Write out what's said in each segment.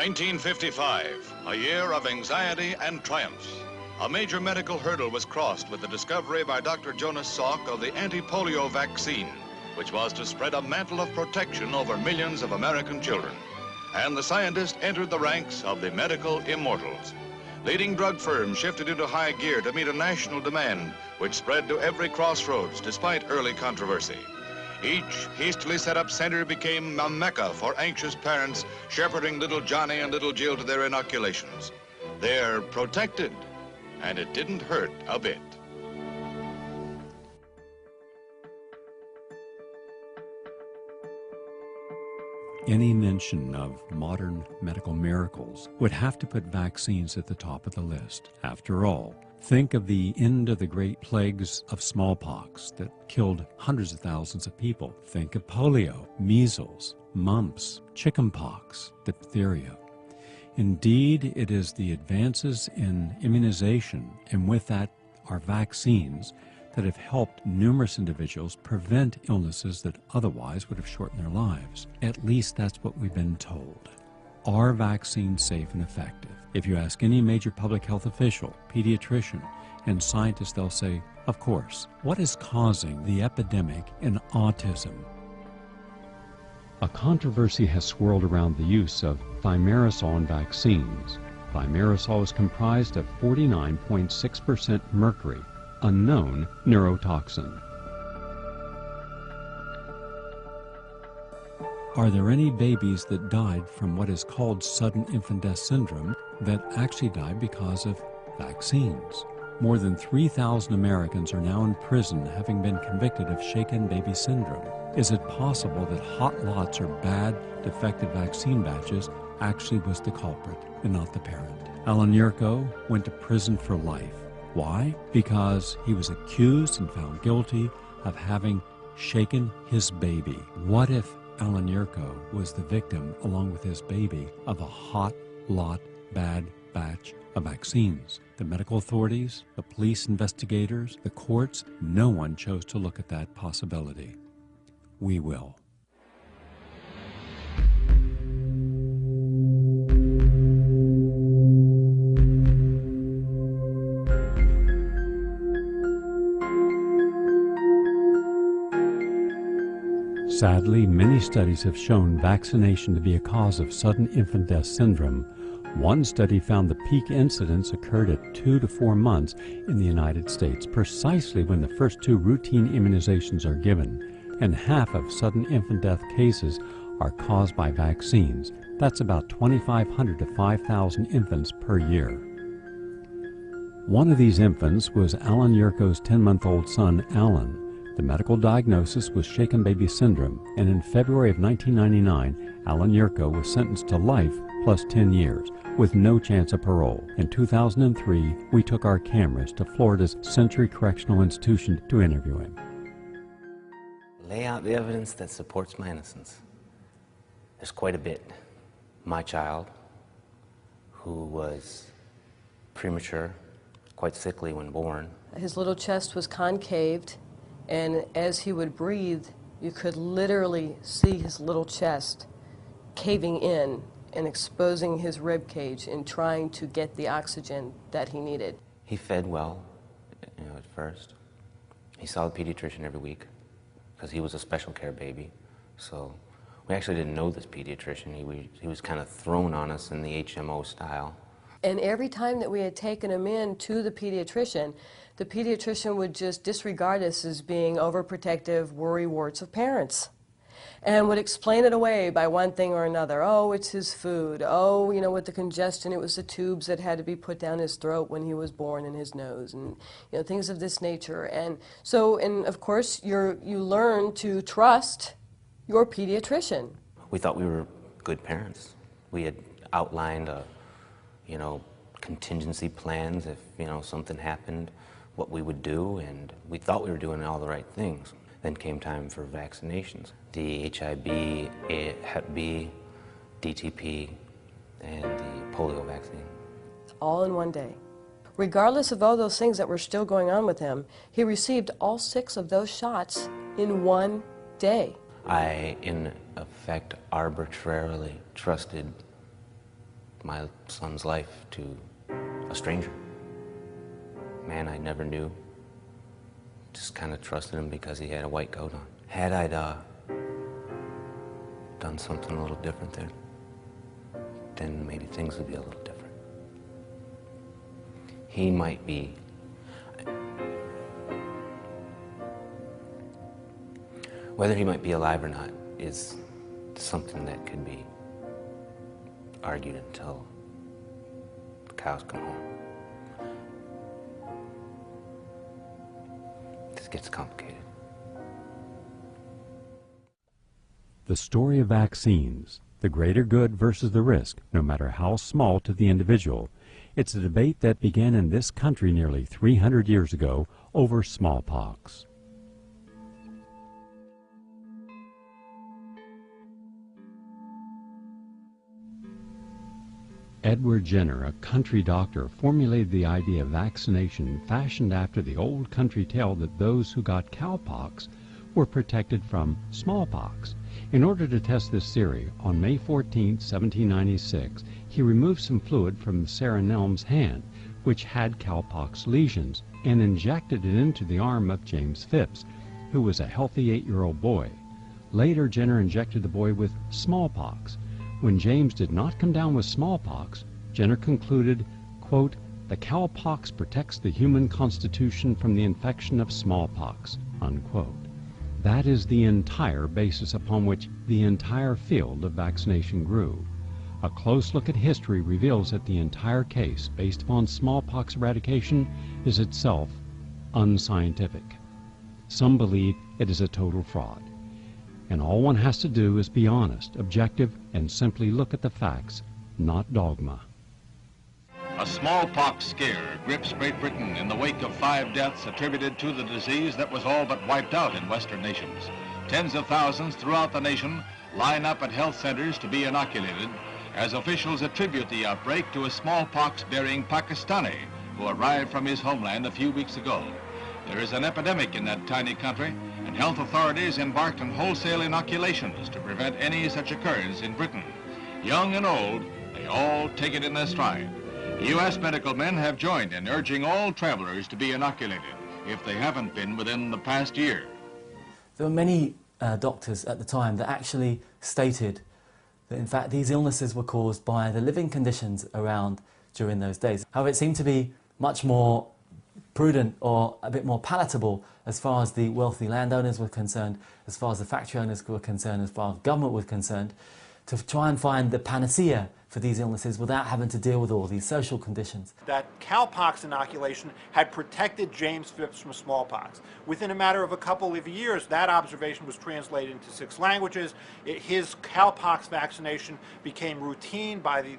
1955, a year of anxiety and triumphs. A major medical hurdle was crossed with the discovery by Dr. Jonas Salk of the anti-polio vaccine, which was to spread a mantle of protection over millions of American children. And the scientist entered the ranks of the medical immortals. Leading drug firms shifted into high gear to meet a national demand, which spread to every crossroads despite early controversy. Each hastily set up center became a mecca for anxious parents shepherding little Johnny and little Jill to their inoculations. They're protected, and it didn't hurt a bit. Any mention of modern medical miracles would have to put vaccines at the top of the list. After all, think of the end of the great plagues of smallpox that killed hundreds of thousands of people. Think of polio, measles, mumps, chickenpox, diphtheria. Indeed, it is the advances in immunization, and with that our vaccines, that have helped numerous individuals prevent illnesses that otherwise would have shortened their lives. At least that's what we've been told. Are vaccines safe and effective? If you ask any major public health official, pediatrician, and scientist, they'll say, of course. What is causing the epidemic in autism? A controversy has swirled around the use of Thimerosal in vaccines. Thimerosal is comprised of 49.6% mercury, a known neurotoxin. Are there any babies that died from what is called sudden infant death syndrome that actually died because of vaccines? More than 3,000 Americans are now in prison having been convicted of shaken baby syndrome. Is it possible that hot lots or bad, defective vaccine batches actually was the culprit and not the parent? Alan Yurko went to prison for life. Why? Because he was accused and found guilty of having shaken his baby. What if Alan Yurko was the victim, along with his baby, of a hot lot bad batch of vaccines? The medical authorities, the police investigators, the courts, no one chose to look at that possibility. We will. Sadly, many studies have shown vaccination to be a cause of sudden infant death syndrome. One study found the peak incidence occurred at 2 to 4 months in the United States, precisely when the first 2 routine immunizations are given, and half of sudden infant death cases are caused by vaccines. That's about 2,500 to 5,000 infants per year. One of these infants was Alan Yurko's 10-month-old son, Alan. The medical diagnosis was shaken baby syndrome, and in February of 1999, Alan Yurko was sentenced to life plus 10 years, with no chance of parole. In 2003, we took our cameras to Florida's Century Correctional Institution to interview him. Lay out the evidence that supports my innocence. There's quite a bit. My child, who was premature, quite sickly when born. His little chest was concaved, and as he would breathe, you could literally see his little chest caving in and exposing his rib cage in trying to get the oxygen that he needed. He fed well, at first. He saw the pediatrician every week because he was a special care baby. So we actually didn't know this pediatrician. He was kind of thrown on us in the HMO style. And every time that we had taken him in to the pediatrician would just disregard us as being overprotective worrywarts of parents, and would explain it away by one thing or another. Oh, it's his food. Oh, with the congestion, it was the tubes that had to be put down his throat when he was born, in his nose, and things of this nature. And so, and of course, you learn to trust your pediatrician. We thought we were good parents. We had outlined contingency plans if, something happened, what we would do, and we thought we were doing all the right things. Then came time for vaccinations. The HIV, Hep B, DTP, and the polio vaccine. All in one day. Regardless of all those things that were still going on with him, he received all 6 of those shots in one day. I, in effect, arbitrarily trusted my son's life to a stranger. Man I never knew. Just kind of trusted him because he had a white coat on. Had I done something a little different there, then maybe things would be a little different. He might be, whether he might be alive or not is something that could be argued until the cows come home. This gets complicated. The story of vaccines, the greater good versus the risk, no matter how small to the individual. It's a debate that began in this country nearly 300 years ago over smallpox. Edward Jenner, a country doctor, formulated the idea of vaccination fashioned after the old country tale that those who got cowpox were protected from smallpox. In order to test this theory, on May 14, 1796, he removed some fluid from Sarah Nelm's hand, which had cowpox lesions, and injected it into the arm of James Phipps, who was a healthy 8-year-old boy. Later, Jenner injected the boy with smallpox. When James did not come down with smallpox, Jenner concluded, quote, "The cowpox protects the human constitution from the infection of smallpox," unquote. That is the entire basis upon which the entire field of vaccination grew. A close look at history reveals that the entire case, based upon smallpox eradication, is itself unscientific. Some believe it is a total fraud. And all one has to do is be honest, objective, and simply look at the facts, not dogma. A smallpox scare grips Great Britain in the wake of 5 deaths attributed to the disease that was all but wiped out in Western nations. Tens of thousands throughout the nation line up at health centers to be inoculated as officials attribute the outbreak to a smallpox-bearing Pakistani who arrived from his homeland a few weeks ago. There is an epidemic in that tiny country, and health authorities embarked on wholesale inoculations to prevent any such occurrence in Britain. Young and old, they all take it in their stride. U.S. medical men have joined in urging all travelers to be inoculated if they haven't been within the past year. There were many doctors at the time that actually stated that in fact these illnesses were caused by the living conditions around during those days. However, it seemed to be much more prudent or a bit more palatable as far as the wealthy landowners were concerned, as far as the factory owners were concerned, as far as government was concerned, to try and find the panacea for these illnesses without having to deal with all these social conditions. That cowpox inoculation had protected James Phipps from smallpox. Within a matter of a couple of years, that observation was translated into 6 languages. His cowpox vaccination became routine by the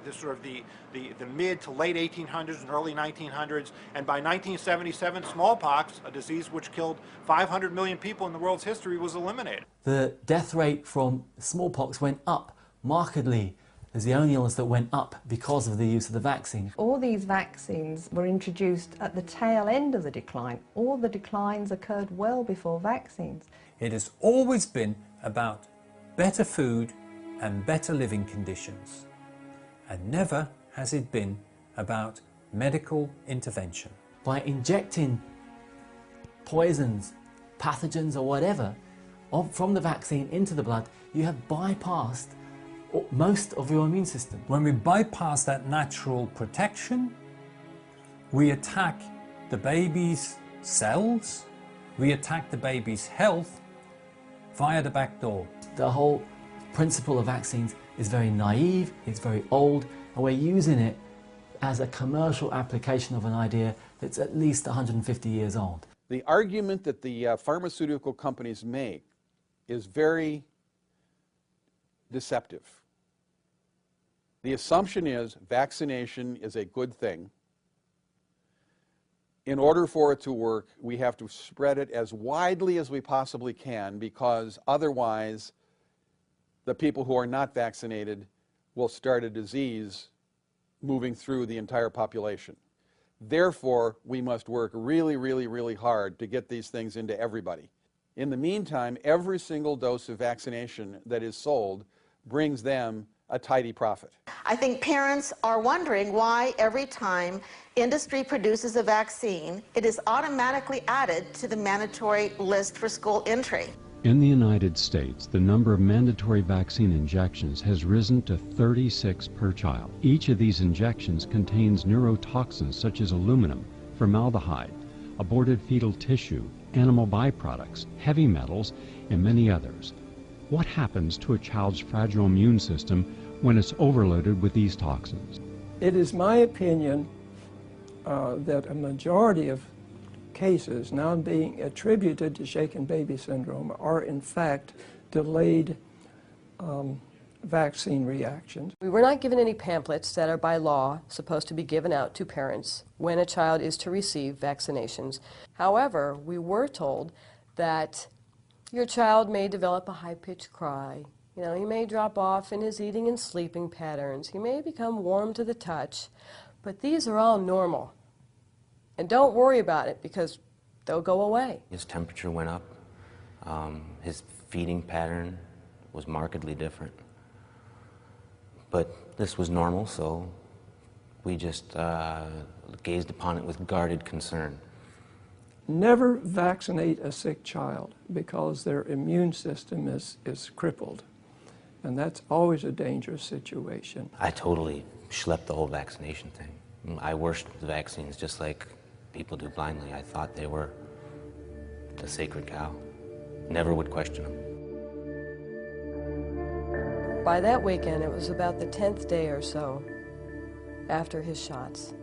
mid to late 1800s and early 1900s, and by 1977, smallpox, a disease which killed 500 million people in the world's history, was eliminated. The death rate from smallpox went up markedly. Is the only illness that went up because of the use of the vaccine. All these vaccines were introduced at the tail end of the decline. All the declines occurred well before vaccines. It has always been about better food and better living conditions, and never has it been about medical intervention. By injecting poisons, pathogens or whatever from the vaccine into the blood, you have bypassed most of your immune system. When we bypass that natural protection, we attack the baby's cells, we attack the baby's health via the back door. The whole principle of vaccines is very naive, it's very old, and we're using it as a commercial application of an idea that's at least 150 years old. The argument that the pharmaceutical companies make is very deceptive. The assumption is vaccination is a good thing. In order for it to work, we have to spread it as widely as we possibly can, because otherwise the people who are not vaccinated will start a disease moving through the entire population. Therefore, we must work really, really, really hard to get these things into everybody. In the meantime, every single dose of vaccination that is sold brings them a tidy profit. I think parents are wondering why every time industry produces a vaccine, it is automatically added to the mandatory list for school entry. In the United States, the number of mandatory vaccine injections has risen to 36 per child. Each of these injections contains neurotoxins such as aluminum, formaldehyde, aborted fetal tissue, animal byproducts, heavy metals, and many others. What happens to a child's fragile immune system when it's overloaded with these toxins? It is my opinion that a majority of cases now being attributed to shaken baby syndrome are in fact delayed vaccine reactions. We were not given any pamphlets that are by law supposed to be given out to parents when a child is to receive vaccinations. However, we were told that your child may develop a high-pitched cry. You know, he may drop off in his eating and sleeping patterns. He may become warm to the touch, but these are all normal. And don't worry about it because they'll go away. His temperature went up. His feeding pattern was markedly different. But this was normal, so we just gazed upon it with guarded concern. Never vaccinate a sick child because their immune system is crippled. And that's always a dangerous situation. I totally schlepped the whole vaccination thing. I worshipped the vaccines just like people do blindly. I thought they were the sacred cow. Never would question them. By that weekend, it was about the 10th day or so after his shots.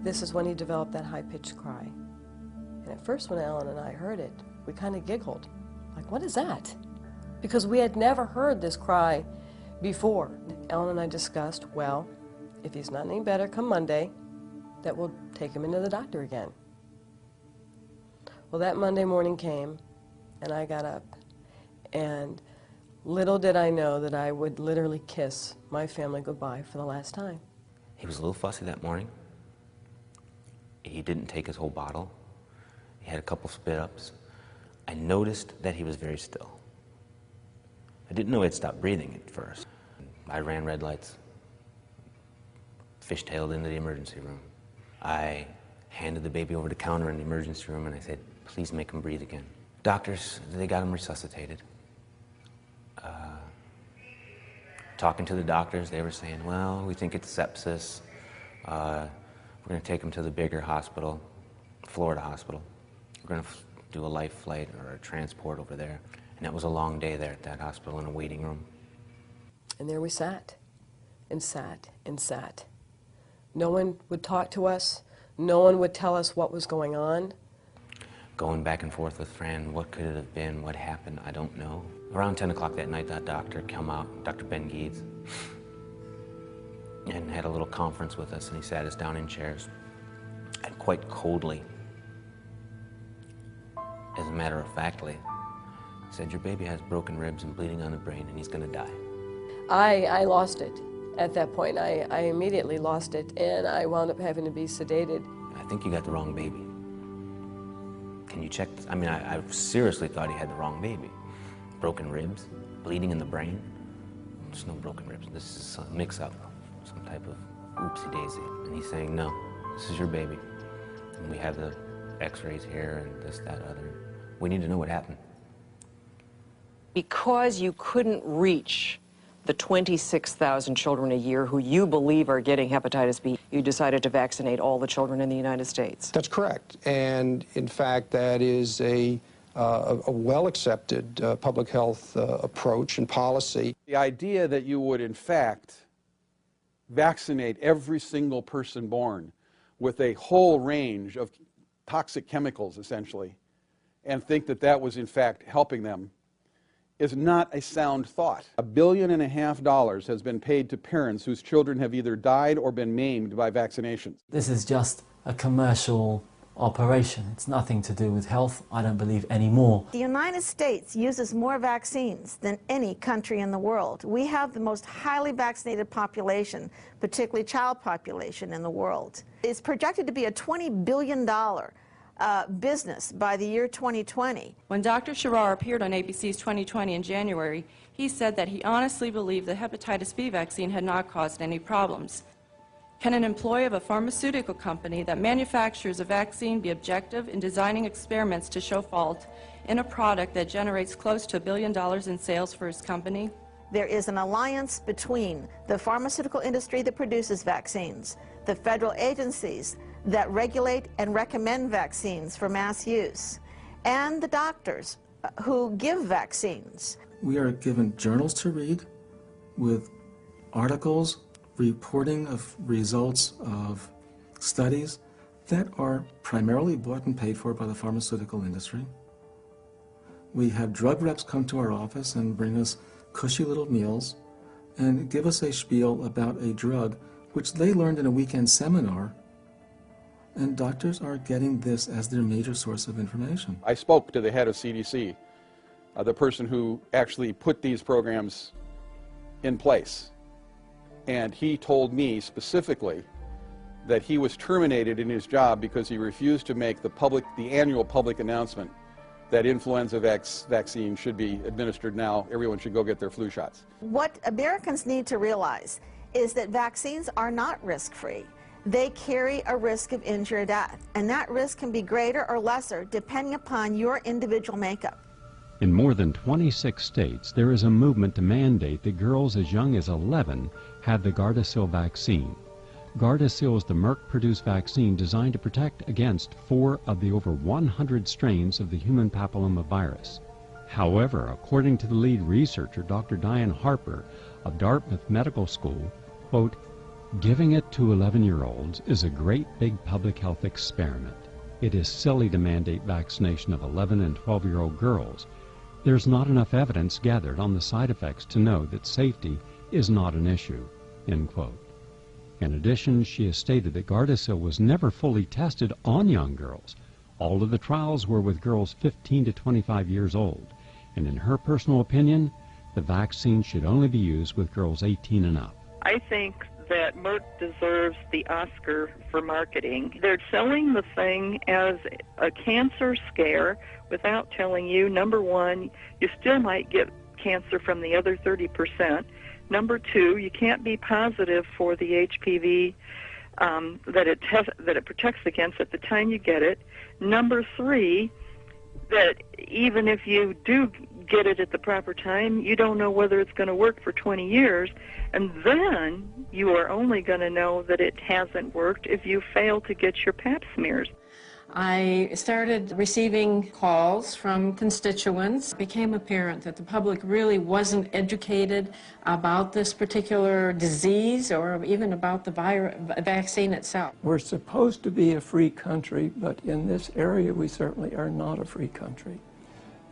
This is when he developed that high-pitched cry. And at first when Ellen and I heard it, we kind of giggled. Like, what is that? Because we had never heard this cry before. Ellen and I discussed, well, if he's not any better come Monday, that we'll take him into the doctor again. Well, that Monday morning came, and I got up, and little did I know that I would literally kiss my family goodbye for the last time. He was a little fussy that morning. He didn't take his whole bottle. He had a couple spit-ups. I noticed that he was very still. I didn't know he'd stopped breathing at first. I ran red lights, fishtailed into the emergency room. I handed the baby over to the counter in the emergency room and I said, please make him breathe again. Doctors, they got him resuscitated. Talking to the doctors, they were saying, well, we think it's sepsis. We're going to take him to the bigger hospital, Florida hospital. We're going to do a life flight or a transport over there. And it was a long day there at that hospital in a waiting room. And there we sat, and sat, and sat. No one would talk to us. No one would tell us what was going on. Going back and forth with Fran, what could it have been, what happened, I don't know. Around 10 o'clock that night, that doctor came out, Dr. Ben Geeds, and had a little conference with us, and he sat us down in chairs, and quite coldly, as a matter of factly, said, your baby has broken ribs and bleeding on the brain, and he's going to die. I lost it at that point. I immediately lost it, and I wound up having to be sedated. I think you got the wrong baby. Can you check this? I mean, I seriously thought he had the wrong baby. Broken ribs, bleeding in the brain. There's no broken ribs. This is a mix-up, some type of oopsie-daisy. And he's saying, no, this is your baby. And we have the x-rays here and this, that, other. We need to know what happened. Because you couldn't reach the 26,000 children a year who you believe are getting hepatitis B, you decided to vaccinate all the children in the United States. That's correct. And in fact, that is a well-accepted public health approach and policy. The idea that you would, in fact, vaccinate every single person born with a whole range of toxic chemicals, essentially, and think that that was, in fact, helping them is not a sound thought. $1.5 billion has been paid to parents whose children have either died or been maimed by vaccinations. This is just a commercial operation. It's nothing to do with health, I don't believe, anymore. The United States uses more vaccines than any country in the world. We have the most highly vaccinated population, particularly child population in the world. It's projected to be a $20 billion business by the year 2020. When Dr. Sherrar appeared on ABC's 2020 in January, he said that he honestly believed the hepatitis B vaccine had not caused any problems. Can an employee of a pharmaceutical company that manufactures a vaccine be objective in designing experiments to show fault in a product that generates close to $1 billion in sales for his company? There is an alliance between the pharmaceutical industry that produces vaccines, the federal agencies that regulate and recommend vaccines for mass use, and the doctors who give vaccines. We are given journals to read with articles, reporting of results of studies that are primarily bought and paid for by the pharmaceutical industry. We have drug reps come to our office and bring us cushy little meals and give us a spiel about a drug which they learned in a weekend seminar, and doctors are getting this as their major source of information. I spoke to the head of CDC, the person who actually put these programs in place, and he told me specifically that he was terminated in his job because he refused to make the annual public announcement that influenza vaccine should be administered now. Everyone should go get their flu shots. What Americans need to realize is that vaccines are not risk-free. They carry a risk of injury or death, and that risk can be greater or lesser depending upon your individual makeup. In more than 26 states, there is a movement to mandate that girls as young as 11 have the Gardasil vaccine. Gardasil is the Merck-produced vaccine designed to protect against 4 of the over 100 strains of the human papillomavirus. However, according to the lead researcher, Dr. Diane Harper of Dartmouth Medical School, quote, "Giving it to 11-year-olds is a great big public health experiment. It is silly to mandate vaccination of 11 and 12-year-old girls. There's not enough evidence gathered on the side effects to know that safety is not an issue," end quote. In addition, she has stated that Gardasil was never fully tested on young girls. All of the trials were with girls 15 to 25 years old, and in her personal opinion, the vaccine should only be used with girls 18 and up. I think that Merck deserves the Oscar for marketing. They're selling the thing as a cancer scare without telling you, number one, you still might get cancer from the other 30%. Number two, you can't be positive for the HPV that it protects against at the time you get it. Number three, that even if you do get it at the proper time, you don't know whether it's going to work for 20 years. And then you are only going to know that it hasn't worked if you fail to get your pap smears. I started receiving calls from constituents. It became apparent that the public really wasn't educated about this particular disease or even about the vaccine itself. We're supposed to be a free country, but in this area we certainly are not a free country.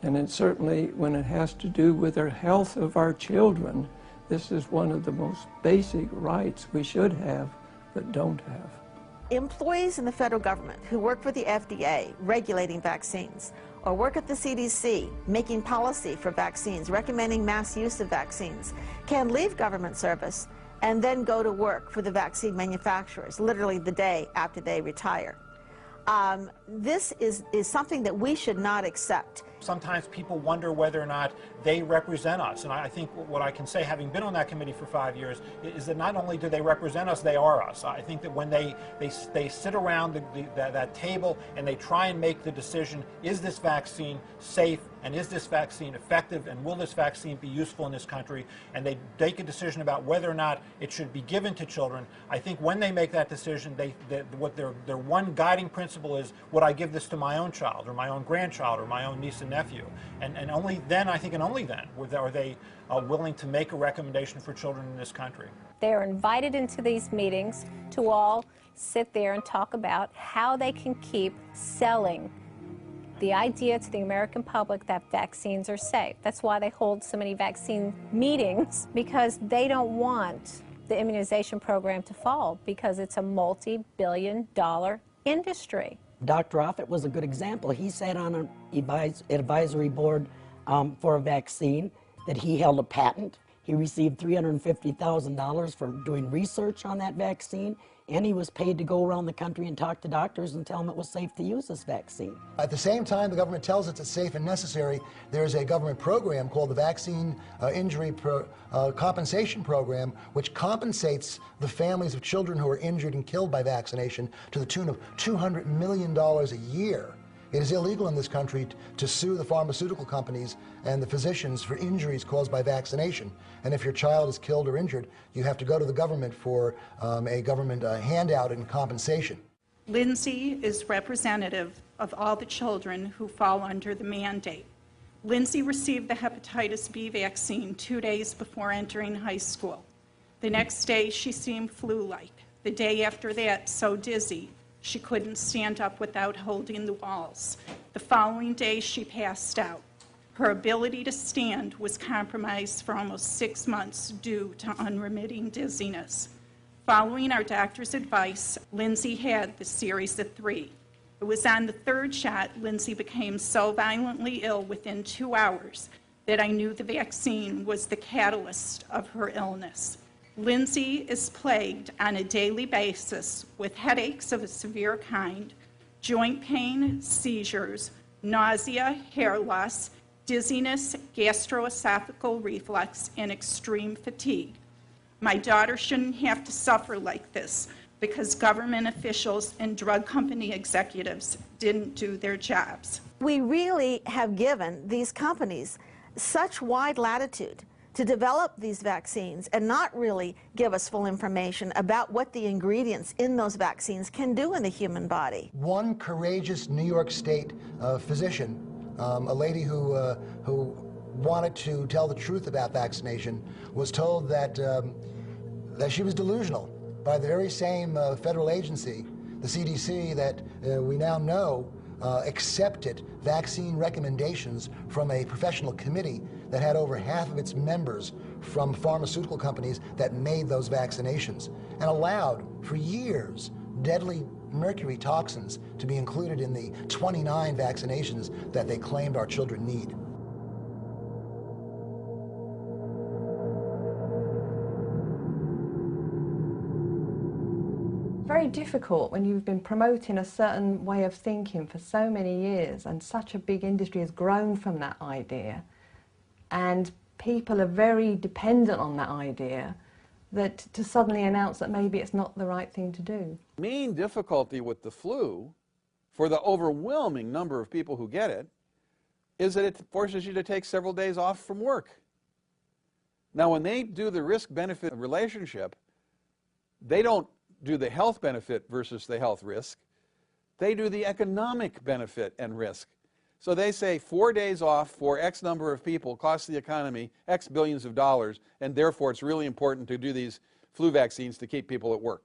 And it certainly, when it has to do with the health of our children, this is one of the most basic rights we should have but don't have. Employees in the federal government who work for the FDA regulating vaccines, or work at the CDC making policy for vaccines, recommending mass use of vaccines, can leave government service and then go to work for the vaccine manufacturers, literally the day after they retire. This is something that we should not accept. Sometimes people wonder whether or not they represent us, and I think what I can say, having been on that committee for 5 years, is that not only do they represent us, they are us. I think that when they sit around that table and they try and make the decision, is this vaccine safe, and is this vaccine effective, and will this vaccine be useful in this country, and they make a decision about whether or not it should be given to children, I think when they make that decision, what their one guiding principle is, would I give this to my own child, or my own grandchild, or my own niece and nephew? And only then, I think, and only then, are they willing to make a recommendation for children in this country. They are invited into these meetings to all sit there and talk about how they can keep selling the idea to the American public that vaccines are safe. That's why they hold so many vaccine meetings, because they don't want the immunization program to fall, because it's a multi-billion-dollar industry. Dr. Offit was a good example. He sat on an advisory board for a vaccine that he held a patent. He received $350,000 for doing research on that vaccine, and he was paid to go around the country and talk to doctors and tell them it was safe to use this vaccine. At the same time the government tells us it's safe and necessary, there's a government program called the Vaccine Injury Compensation Program, which compensates the families of children who are injured and killed by vaccination to the tune of $200 million a year. It is illegal in this country to sue the pharmaceutical companies and the physicians for injuries caused by vaccination. And if your child is killed or injured, you have to go to the government for a government handout and compensation. Lindsay is representative of all the children who fall under the mandate. Lindsay received the hepatitis B vaccine 2 days before entering high school. The next day, she seemed flu-like. The day after that, so dizzy, she couldn't stand up without holding the walls. The following day, she passed out. Her ability to stand was compromised for almost 6 months due to unremitting dizziness. Following our doctor's advice, Lindsay had the series of 3. It was on the 3rd shot Lindsay became so violently ill within 2 hours that I knew the vaccine was the catalyst of her illness. Lindsay is plagued on a daily basis with headaches of a severe kind, joint pain, seizures, nausea, hair loss, dizziness, gastroesophageal reflux, and extreme fatigue. My daughter shouldn't have to suffer like this because government officials and drug company executives didn't do their jobs. We really have given these companies such wide latitude to develop these vaccines and not really give us full information about what the ingredients in those vaccines can do in the human body. One courageous New York State physician, a lady who wanted to tell the truth about vaccination, was told that she was delusional by the very same federal agency, the CDC, that we now know accepted vaccine recommendations from a professional committee that had over half of its members from pharmaceutical companies that made those vaccinations, and allowed for years deadly mercury toxins to be included in the 29 vaccinations that they claimed our children need. Very difficult when you've been promoting a certain way of thinking for so many years and such a big industry has grown from that idea, and people are very dependent on that idea, that to suddenly announce that maybe it's not the right thing to do. Main difficulty with the flu, for the overwhelming number of people who get it, is that it forces you to take several days off from work. Now, when they do the risk-benefit relationship, they don't do the health benefit versus the health risk. They do the economic benefit and risk. So they say 4 days off for X number of people costs the economy X billions of dollars, and therefore it's really important to do these flu vaccines to keep people at work.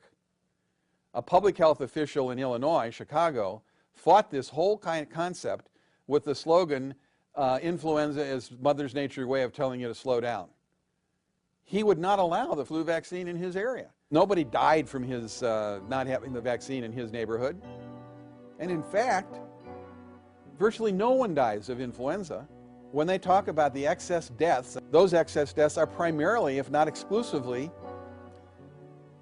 A public health official in Illinois, Chicago, fought this whole concept with the slogan, influenza is Mother's Nature's way of telling you to slow down. He would not allow the flu vaccine in his area. Nobody died from his not having the vaccine in his neighborhood. And in fact, virtually no one dies of influenza. When they talk about the excess deaths, those excess deaths are primarily, if not exclusively,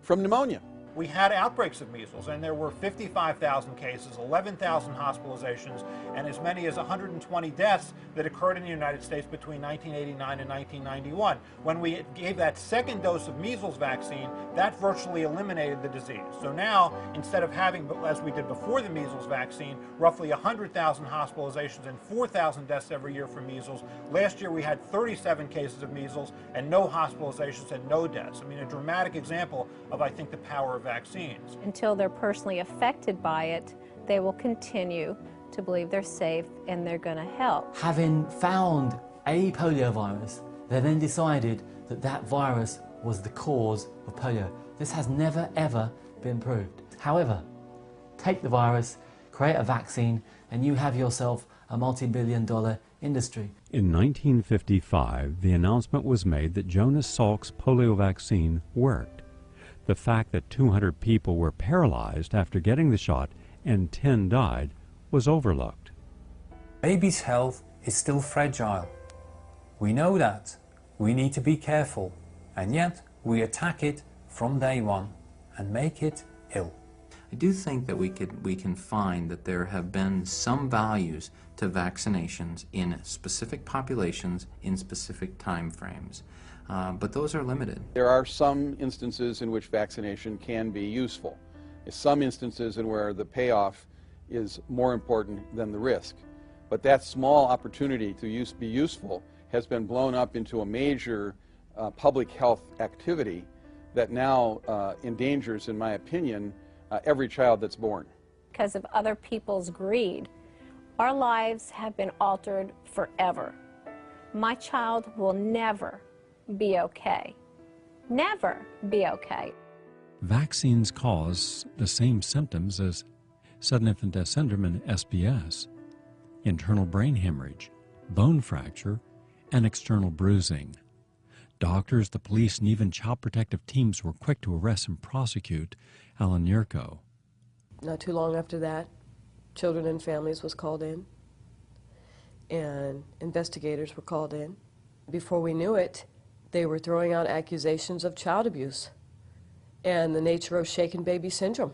from pneumonia. We had outbreaks of measles, and there were 55,000 cases, 11,000 hospitalizations, and as many as 120 deaths that occurred in the United States between 1989 and 1991. When we gave that second dose of measles vaccine, that virtually eliminated the disease. So now, instead of having, as we did before the measles vaccine, roughly 100,000 hospitalizations and 4,000 deaths every year from measles, last year we had 37 cases of measles and no hospitalizations and no deaths. I mean, a dramatic example of, I think, the power of vaccines. Until they're personally affected by it, they will continue to believe they're safe and they're going to help. Having found a polio virus, they then decided that that virus was the cause of polio. This has never ever been proved. However, take the virus, create a vaccine, and you have yourself a multi-billion-dollar industry. In 1955, the announcement was made that Jonas Salk's polio vaccine worked. The fact that 200 people were paralyzed after getting the shot and 10 died was overlooked. Baby's health is still fragile. We know that. We need to be careful, and yet we attack it from day one and make it ill. I do think that we can find that there have been some values to vaccinations in specific populations in specific time frames, but those are limited. There are some instances in which vaccination can be useful. Some instances in where the payoff is more important than the risk. But that small opportunity to be useful has been blown up into a major public health activity that now endangers, in my opinion, every child that's born. Because of other people's greed, our lives have been altered forever. My child will never be okay. Never be okay. Vaccines cause the same symptoms as sudden infant death syndrome and SBS, internal brain hemorrhage, bone fracture, and external bruising. Doctors, the police, and even child protective teams were quick to arrest and prosecute Alan Yurko. Not too long after that, Children and Families was called in, and investigators were called in. Before we knew it, they were throwing out accusations of child abuse and the nature of shaken baby syndrome.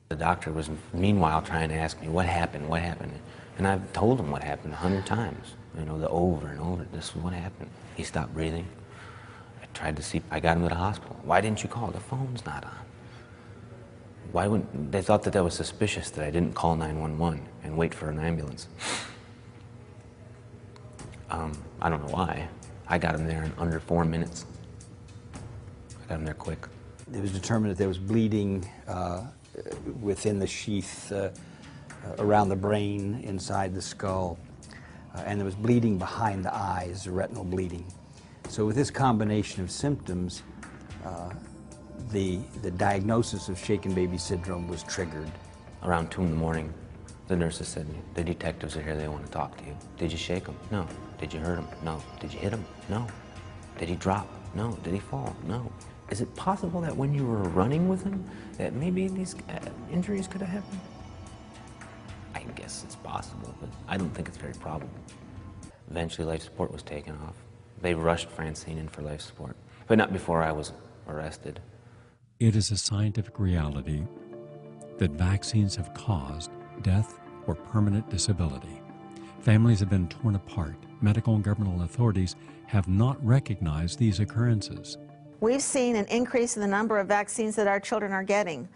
The doctor was meanwhile trying to ask me, what happened, what happened? And I've told him what happened 100 times, you know, over and over, this is what happened. He stopped breathing. I tried to see, I got him to the hospital. Why didn't you call? The phone's not on. Why wouldn't, they thought that that was suspicious that I didn't call 911 and wait for an ambulance. I don't know why. I got him there in under 4 minutes. I got him there quick. It was determined that there was bleeding within the sheath around the brain, inside the skull, and there was bleeding behind the eyes, retinal bleeding. So with this combination of symptoms, the diagnosis of shaken baby syndrome was triggered. Around 2 in the morning, the nurses said, the detectives are here, they want to talk to you. Did you shake him? No. Did you hurt him? No. Did you hit him? No. Did he drop? No. Did he fall? No. Is it possible that when you were running with him, that maybe these injuries could have happened? I guess it's possible, but I don't think it's very probable. Eventually, life support was taken off. They rushed Francine in for life support, but not before I was arrested. It is a scientific reality that vaccines have caused death or permanent disability. Families have been torn apart. Medical and governmental authorities have not recognized these occurrences. We've seen an increase in the number of vaccines that our children are getting.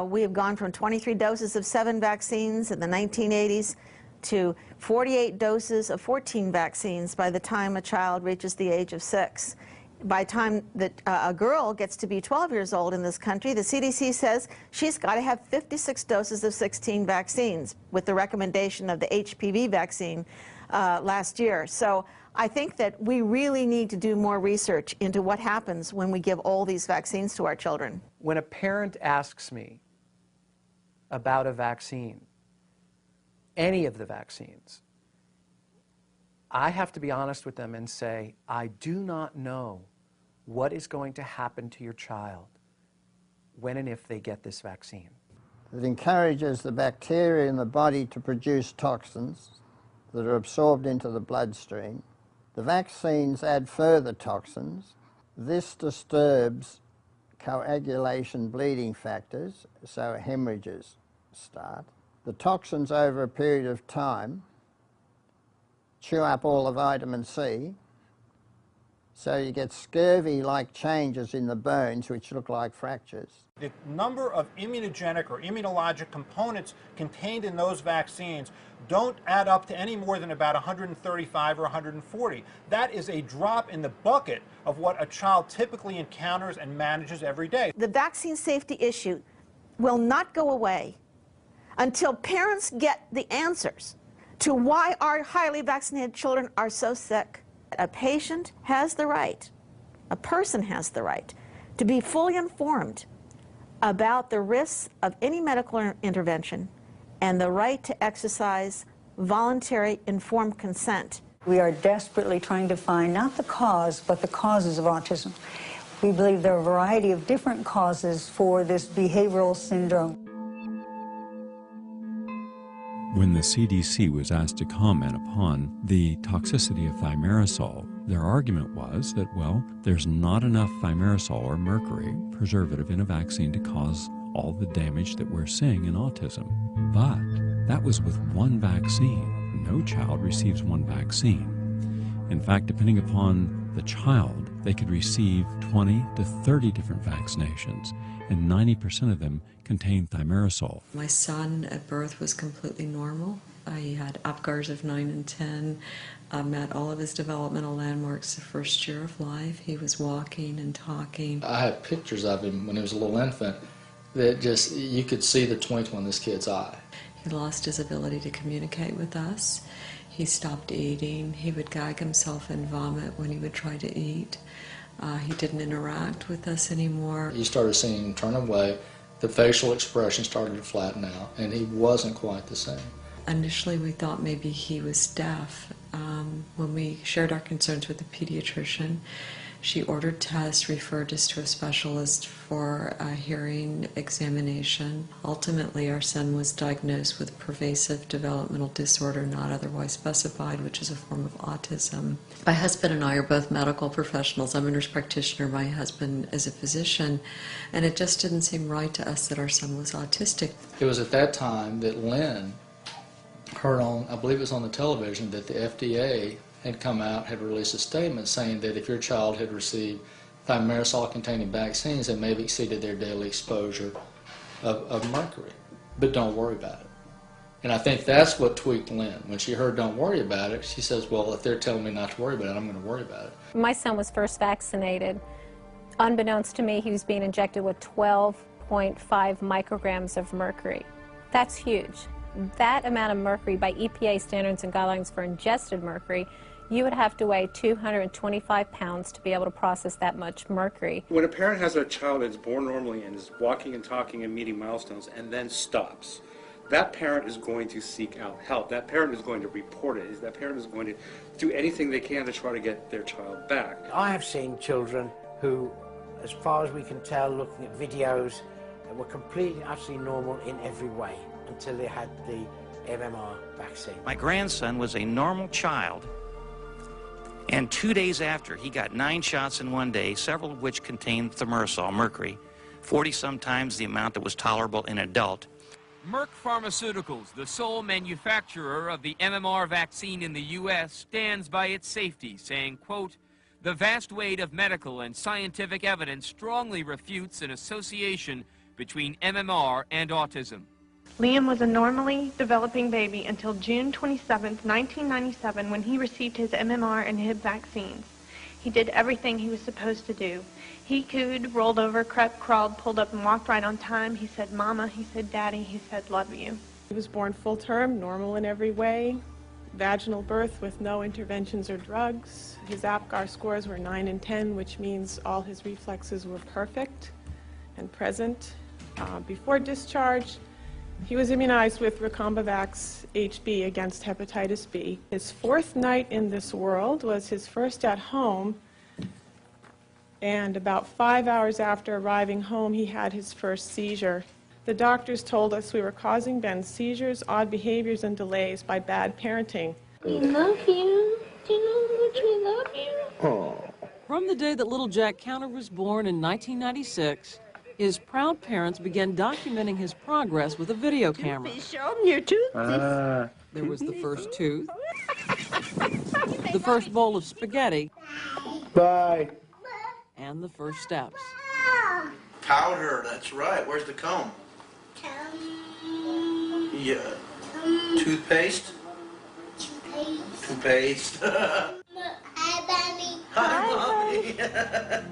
We have gone from 23 doses of 7 vaccines in the 1980s to 48 doses of 14 vaccines by the time a child reaches the age of 6. By the time that a girl gets to be 12 years old in this country, the CDC says she's got to have 56 doses of 16 vaccines, with the recommendation of the HPV vaccine last year. So I think that we really need to do more research into what happens when we give all these vaccines to our children. When a parent asks me about a vaccine, any of the vaccines, I have to be honest with them and say, I do not know what is going to happen to your child when and if they get this vaccine. It encourages the bacteria in the body to produce toxins that are absorbed into the bloodstream. The vaccines add further toxins. This disturbs coagulation bleeding factors, so hemorrhages start. The toxins over a period of time chew up all the vitamin C, so you get scurvy-like changes in the bones which look like fractures. The number of immunogenic or immunologic components contained in those vaccines don't add up to any more than about 135 or 140. That is a drop in the bucket of what a child typically encounters and manages every day. The vaccine safety issue will not go away until parents get the answers to why our highly vaccinated children are so sick. A patient has the right, a person has the right, to be fully informed about the risks of any medical intervention and the right to exercise voluntary informed consent. We are desperately trying to find not the cause, but the causes of autism. We believe there are a variety of different causes for this behavioral syndrome. When the CDC was asked to comment upon the toxicity of Thimerosal, Their argument was that, well, there's not enough thimerosal or mercury, preservative, in a vaccine to cause all the damage that we're seeing in autism. But that was with one vaccine. No child receives one vaccine. In fact, depending upon the child, they could receive 20 to 30 different vaccinations, and 90% of them contain thimerosal. My son at birth was completely normal. He had APGARs of 9 and 10, met all of his developmental landmarks the first year of life. He was walking and talking. I have pictures of him when he was a little infant that just, you could see the twinkle in this kid's eye. He lost his ability to communicate with us. He stopped eating. He would gag himself and vomit when he would try to eat. He didn't interact with us anymore. You started seeing him turn away. The facial expression started to flatten out, and he wasn't quite the same. Initially, we thought maybe he was deaf. When we shared our concerns with the pediatrician, she ordered tests, referred us to a specialist for a hearing examination. Ultimately, our son was diagnosed with pervasive developmental disorder not otherwise specified, which is a form of autism. My husband and I are both medical professionals. I'm a nurse practitioner. My husband is a physician, and it just didn't seem right to us that our son was autistic. It was at that time that Lynn heard on, I believe it was on the television, that the FDA had come out, had released a statement saying that if your child had received thimerosal-containing vaccines, they may have exceeded their daily exposure of mercury. But don't worry about it. And I think that's what tweaked Lynn. When she heard don't worry about it, she says, well, if they're telling me not to worry about it, I'm going to worry about it. My son was first vaccinated. Unbeknownst to me, he was being injected with 12.5 micrograms of mercury. That's huge. That amount of mercury, by EPA standards and guidelines for ingested mercury, you would have to weigh 225 pounds to be able to process that much mercury. When a parent has a child that's born normally and is walking and talking and meeting milestones and then stops, that parent is going to seek out help. That parent is going to report it. That parent is going to do anything they can to try to get their child back. I have seen children who, as far as we can tell, looking at videos, were completely, utterly normal in every way until they had the MMR vaccine. My grandson was a normal child, and 2 days after, he got 9 shots in one day, several of which contained thimerosal, mercury, 40-some times the amount that was tolerable in an adult. Merck Pharmaceuticals, the sole manufacturer of the MMR vaccine in the U.S., stands by its safety, saying, quote, "The vast weight of medical and scientific evidence strongly refutes an association between MMR and autism." Liam was a normally developing baby until June 27, 1997, when he received his MMR and Hib vaccines. He did everything he was supposed to do. He cooed, rolled over, crept, crawled, pulled up, and walked right on time. He said, "Mama," he said, "Daddy," he said, "Love you." He was born full term, normal in every way, vaginal birth with no interventions or drugs. His APGAR scores were 9 and 10, which means all his reflexes were perfect and present. Before discharge, he was immunized with Recombavax HB against hepatitis B. His 4th night in this world was his first at home, and about 5 hours after arriving home, he had his first seizure. The doctors told us we were causing Ben's seizures, odd behaviors, and delays by bad parenting. We love you. Do you know how much we love you? Oh. From the day that little Jack Counter was born in 1996, his proud parents began documenting his progress with a video camera. Show them your tooth. There was the first tooth, the first bowl of spaghetti, bye, and the first steps. Powder, that's right. Where's the comb? Yeah. Toothpaste? Toothpaste. Hi, Mommy.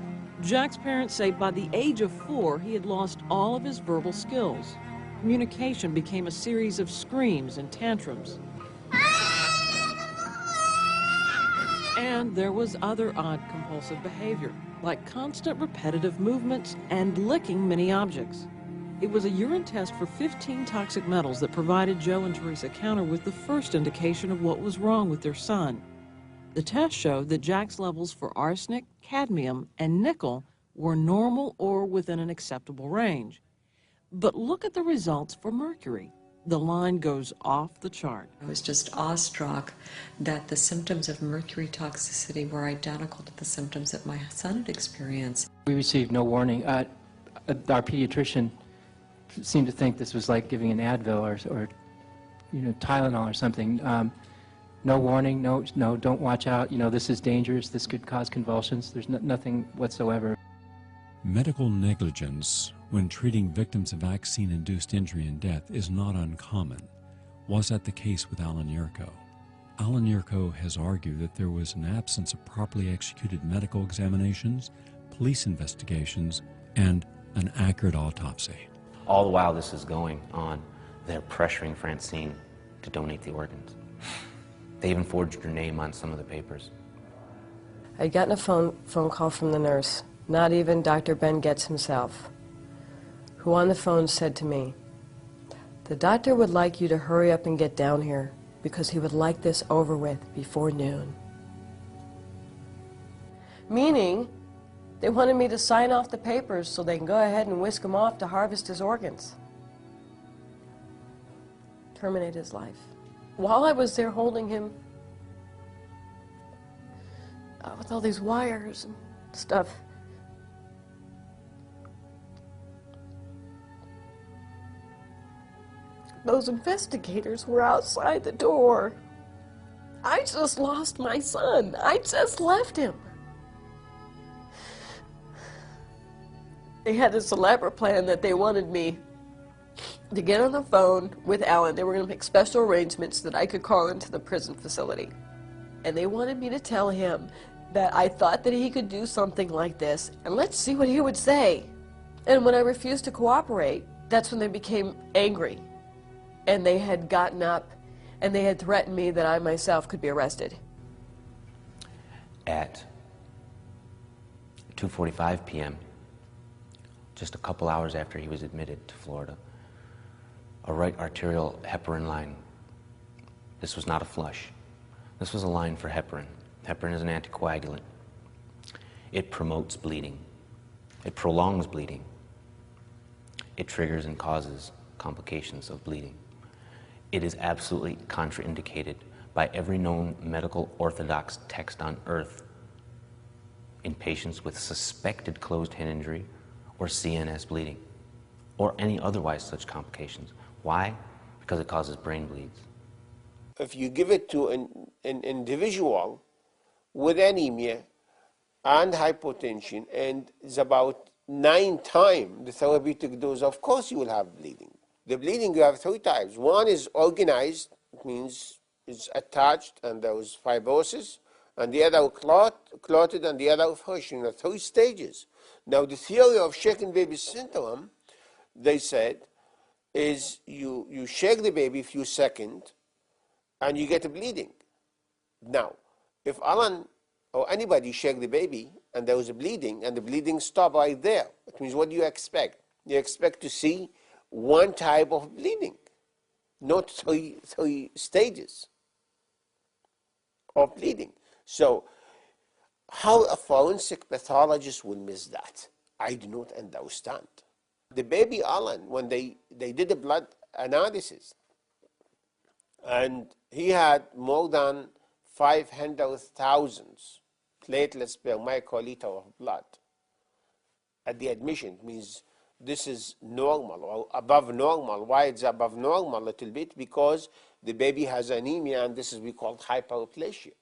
Jack's parents say by the age of 4, he had lost all of his verbal skills. Communication became a series of screams and tantrums. And there was other odd compulsive behavior, like constant repetitive movements and licking many objects. It was a urine test for 15 toxic metals that provided Joe and Teresa Counter with the first indication of what was wrong with their son. The test showed that Jack's levels for arsenic, cadmium, and nickel were normal or within an acceptable range. But look at the results for mercury. the line goes off the chart. I was just awestruck that the symptoms of mercury toxicity were identical to the symptoms that my son had experienced. We received no warning. Our pediatrician seemed to think this was like giving an Advil or Tylenol or something. No warning, no, don't watch out, this is dangerous, this could cause convulsions. There's nothing whatsoever. Medical negligence when treating victims of vaccine-induced injury and death is not uncommon. Was that the case with Alan Yurko? Alan Yurko has argued that there was an absence of properly executed medical examinations, police investigations, and an accurate autopsy. All the while this is going on, they're pressuring Francine to donate the organs. They even forged her name on some of the papers. I'd gotten a phone call from the nurse, not even Dr. Ben Getz himself, who on the phone said to me, "The doctor would like you to hurry up and get down here because he would like this over with before noon." Meaning, they wanted me to sign off the papers so they can go ahead and whisk him off to harvest his organs. Terminate his life. While I was there holding him with all these wires and stuff, those investigators were outside the door. I just lost my son. I just left him. They had this elaborate plan that they wanted me to get on the phone with Alan. They were going to make special arrangements that I could call into the prison facility. And they wanted me to tell him that I thought that he could do something like this, and let's see what he would say. And when I refused to cooperate, that's when they became angry. And they had gotten up, and they had threatened me that I myself could be arrested. At 2:45 p.m., just a couple hours after he was admitted to Florida, a right arterial heparin line. This was not a flush. This was a line for heparin. Heparin is an anticoagulant. It promotes bleeding. It prolongs bleeding. It triggers and causes complications of bleeding. It is absolutely contraindicated by every known medical orthodox text on earth in patients with suspected closed hand injury or CNS bleeding or any otherwise such complications. Why? Because it causes brain bleeds. If you give it to an individual with anemia and hypotension and it's about 9 times the therapeutic dose, of course you will have bleeding. The bleeding you have 3 types. One is organized, it means it's attached and there was fibrosis, and the other clotted and the other functioning. There are 3 stages. Now the theory of shaken baby syndrome, they said, is you shake the baby a few seconds and you get a bleeding. Now, if Alan or anybody shake the baby and there was a bleeding and the bleeding stopped right there, it means what do you expect? You expect to see one type of bleeding, not three stages of bleeding. So how a forensic pathologist will miss that, I do not understand. The baby Alan, when they did a blood analysis, and he had more than 500,000 platelets per microliter of blood at the admission. It means this is normal or above normal. Why it's above normal a little bit? Because the baby has anemia, and this is we call hyperplasia.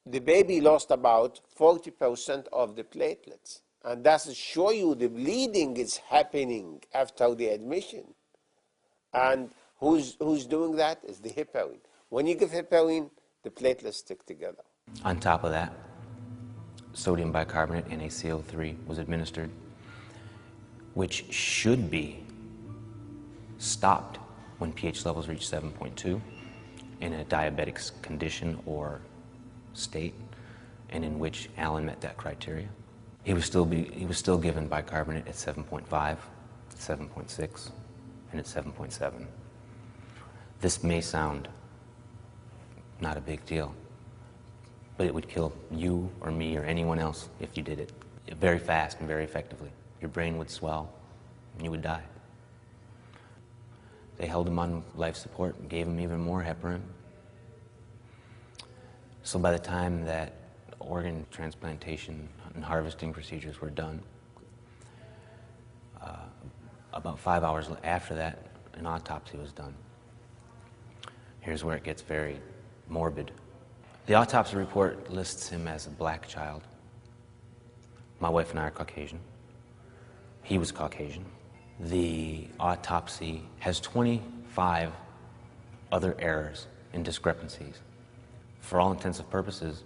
The baby lost about 40% of the platelets, and that's to show you the bleeding is happening after the admission. And who's doing that? Is the heparin. When you give heparin, the platelets stick together. On top of that, sodium bicarbonate, NaCO3, was administered, which should be stopped when pH levels reach 7.2 in a diabetic condition or state, and in which Alan met that criteria. He was still given bicarbonate at 7.5, 7.6, and at 7.7. This may sound not a big deal, but it would kill you or me or anyone else if you did it very fast and very effectively. Your brain would swell and you would die. They held him on life support and gave him even more heparin. So by the time that organ transplantation and harvesting procedures were done, about 5 hours after that, an autopsy was done. Here's where it gets very morbid. The autopsy report lists him as a black child. My wife and I are Caucasian. He was Caucasian. The autopsy has 25 other errors and discrepancies. For all intents and purposes,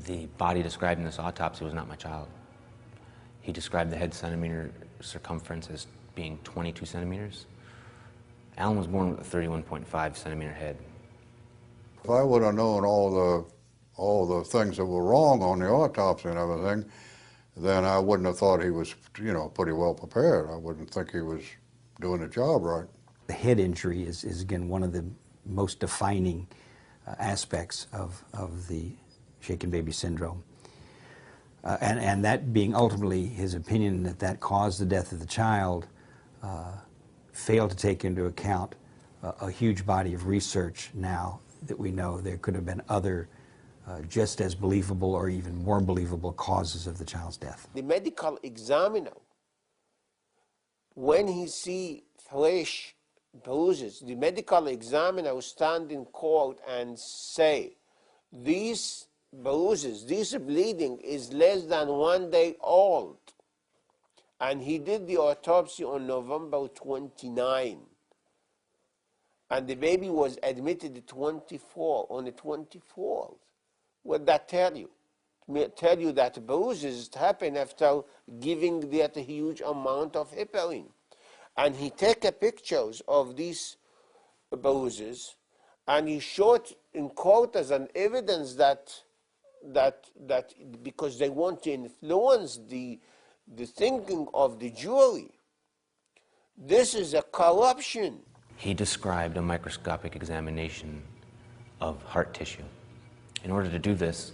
the body described in this autopsy was not my child. He described the head centimeter circumference as being 22 centimeters. Alan was born with a 31.5 centimeter head. If I would have known all the things that were wrong on the autopsy and everything, then I wouldn't have thought he was, you know, pretty well prepared. I wouldn't think he was doing the job right. The head injury is again, one of the most defining aspects of the shaken baby syndrome. And that being ultimately his opinion that caused the death of the child, failed to take into account a huge body of research now that we know there could have been other just as believable or even more believable causes of the child's death. The medical examiner, when he see fresh bruises, the medical examiner will stand in court and say, these bruises, this bleeding is less than 1 day old. And he did the autopsy on November 29. And the baby was admitted on the 24th. What that tell you? It may tell you that bruises happen after giving that huge amount of heparin. And he take pictures of these bruises, and he showed in court as an evidence that because they want to influence the thinking of the jury. This is a corruption. He described a microscopic examination of heart tissue. In order to do this,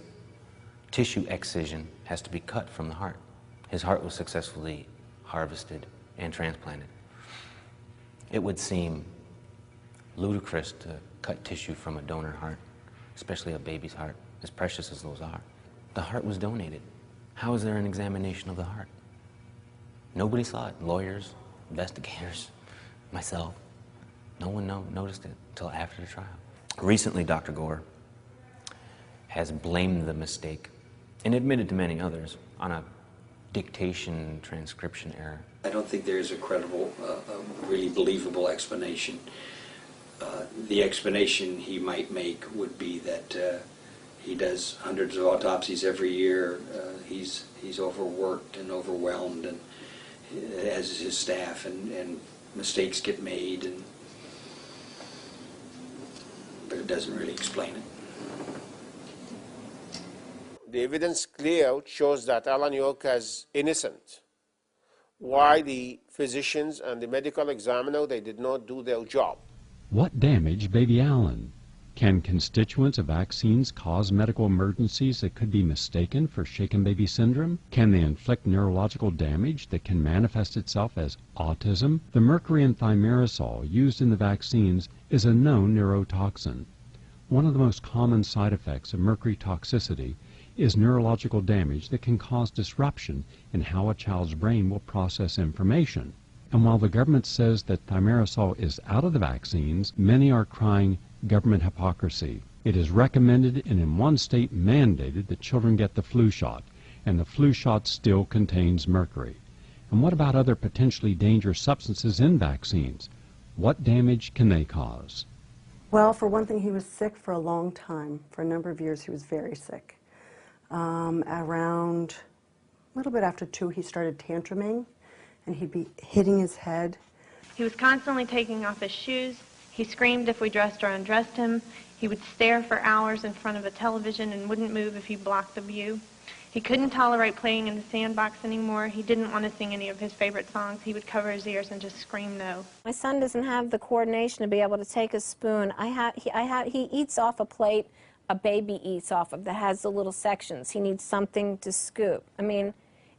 tissue excision has to be cut from the heart. His heart was successfully harvested and transplanted. It would seem ludicrous to cut tissue from a donor heart, especially a baby's heart, as precious as those are. The heart was donated. How is there an examination of the heart? Nobody saw it. Lawyers, investigators, myself. No one noticed it until after the trial. Recently, Dr. Gore has blamed the mistake, and admitted to many others, on a dictation transcription error. I don't think there's a credible, really believable explanation. The explanation he might make would be that he does hundreds of autopsies every year. He's overworked and overwhelmed, and as is his staff, and mistakes get made, but it doesn't really explain it. The evidence clear shows that Alan York is innocent. Why the physicians and the medical examiner, they did not do their job. What damaged baby Alan? Can constituents of vaccines cause medical emergencies that could be mistaken for shaken baby syndrome? Can they inflict neurological damage that can manifest itself as autism? The mercury in Thimerosal used in the vaccines is a known neurotoxin. One of the most common side effects of mercury toxicity is neurological damage that can cause disruption in how a child's brain will process information. And while the government says that Thimerosal is out of the vaccines, many are crying government hypocrisy. It is recommended and in one state mandated that children get the flu shot, and the flu shot still contains mercury. And what about other potentially dangerous substances in vaccines? What damage can they cause? Well, for one thing, he was sick for a long time. For a number of years, he was very sick. Around a little bit after 2, he started tantruming, and he'd be hitting his head. He was constantly taking off his shoes. He screamed if we dressed or undressed him. He would stare for hours in front of a television and wouldn't move if you blocked the view. He couldn't tolerate playing in the sandbox anymore. He didn't want to sing any of his favorite songs. He would cover his ears and just scream no. My son doesn't have the coordination to be able to take a spoon. He eats off a plate a baby eats off of that has the little sections. He needs something to scoop. I mean,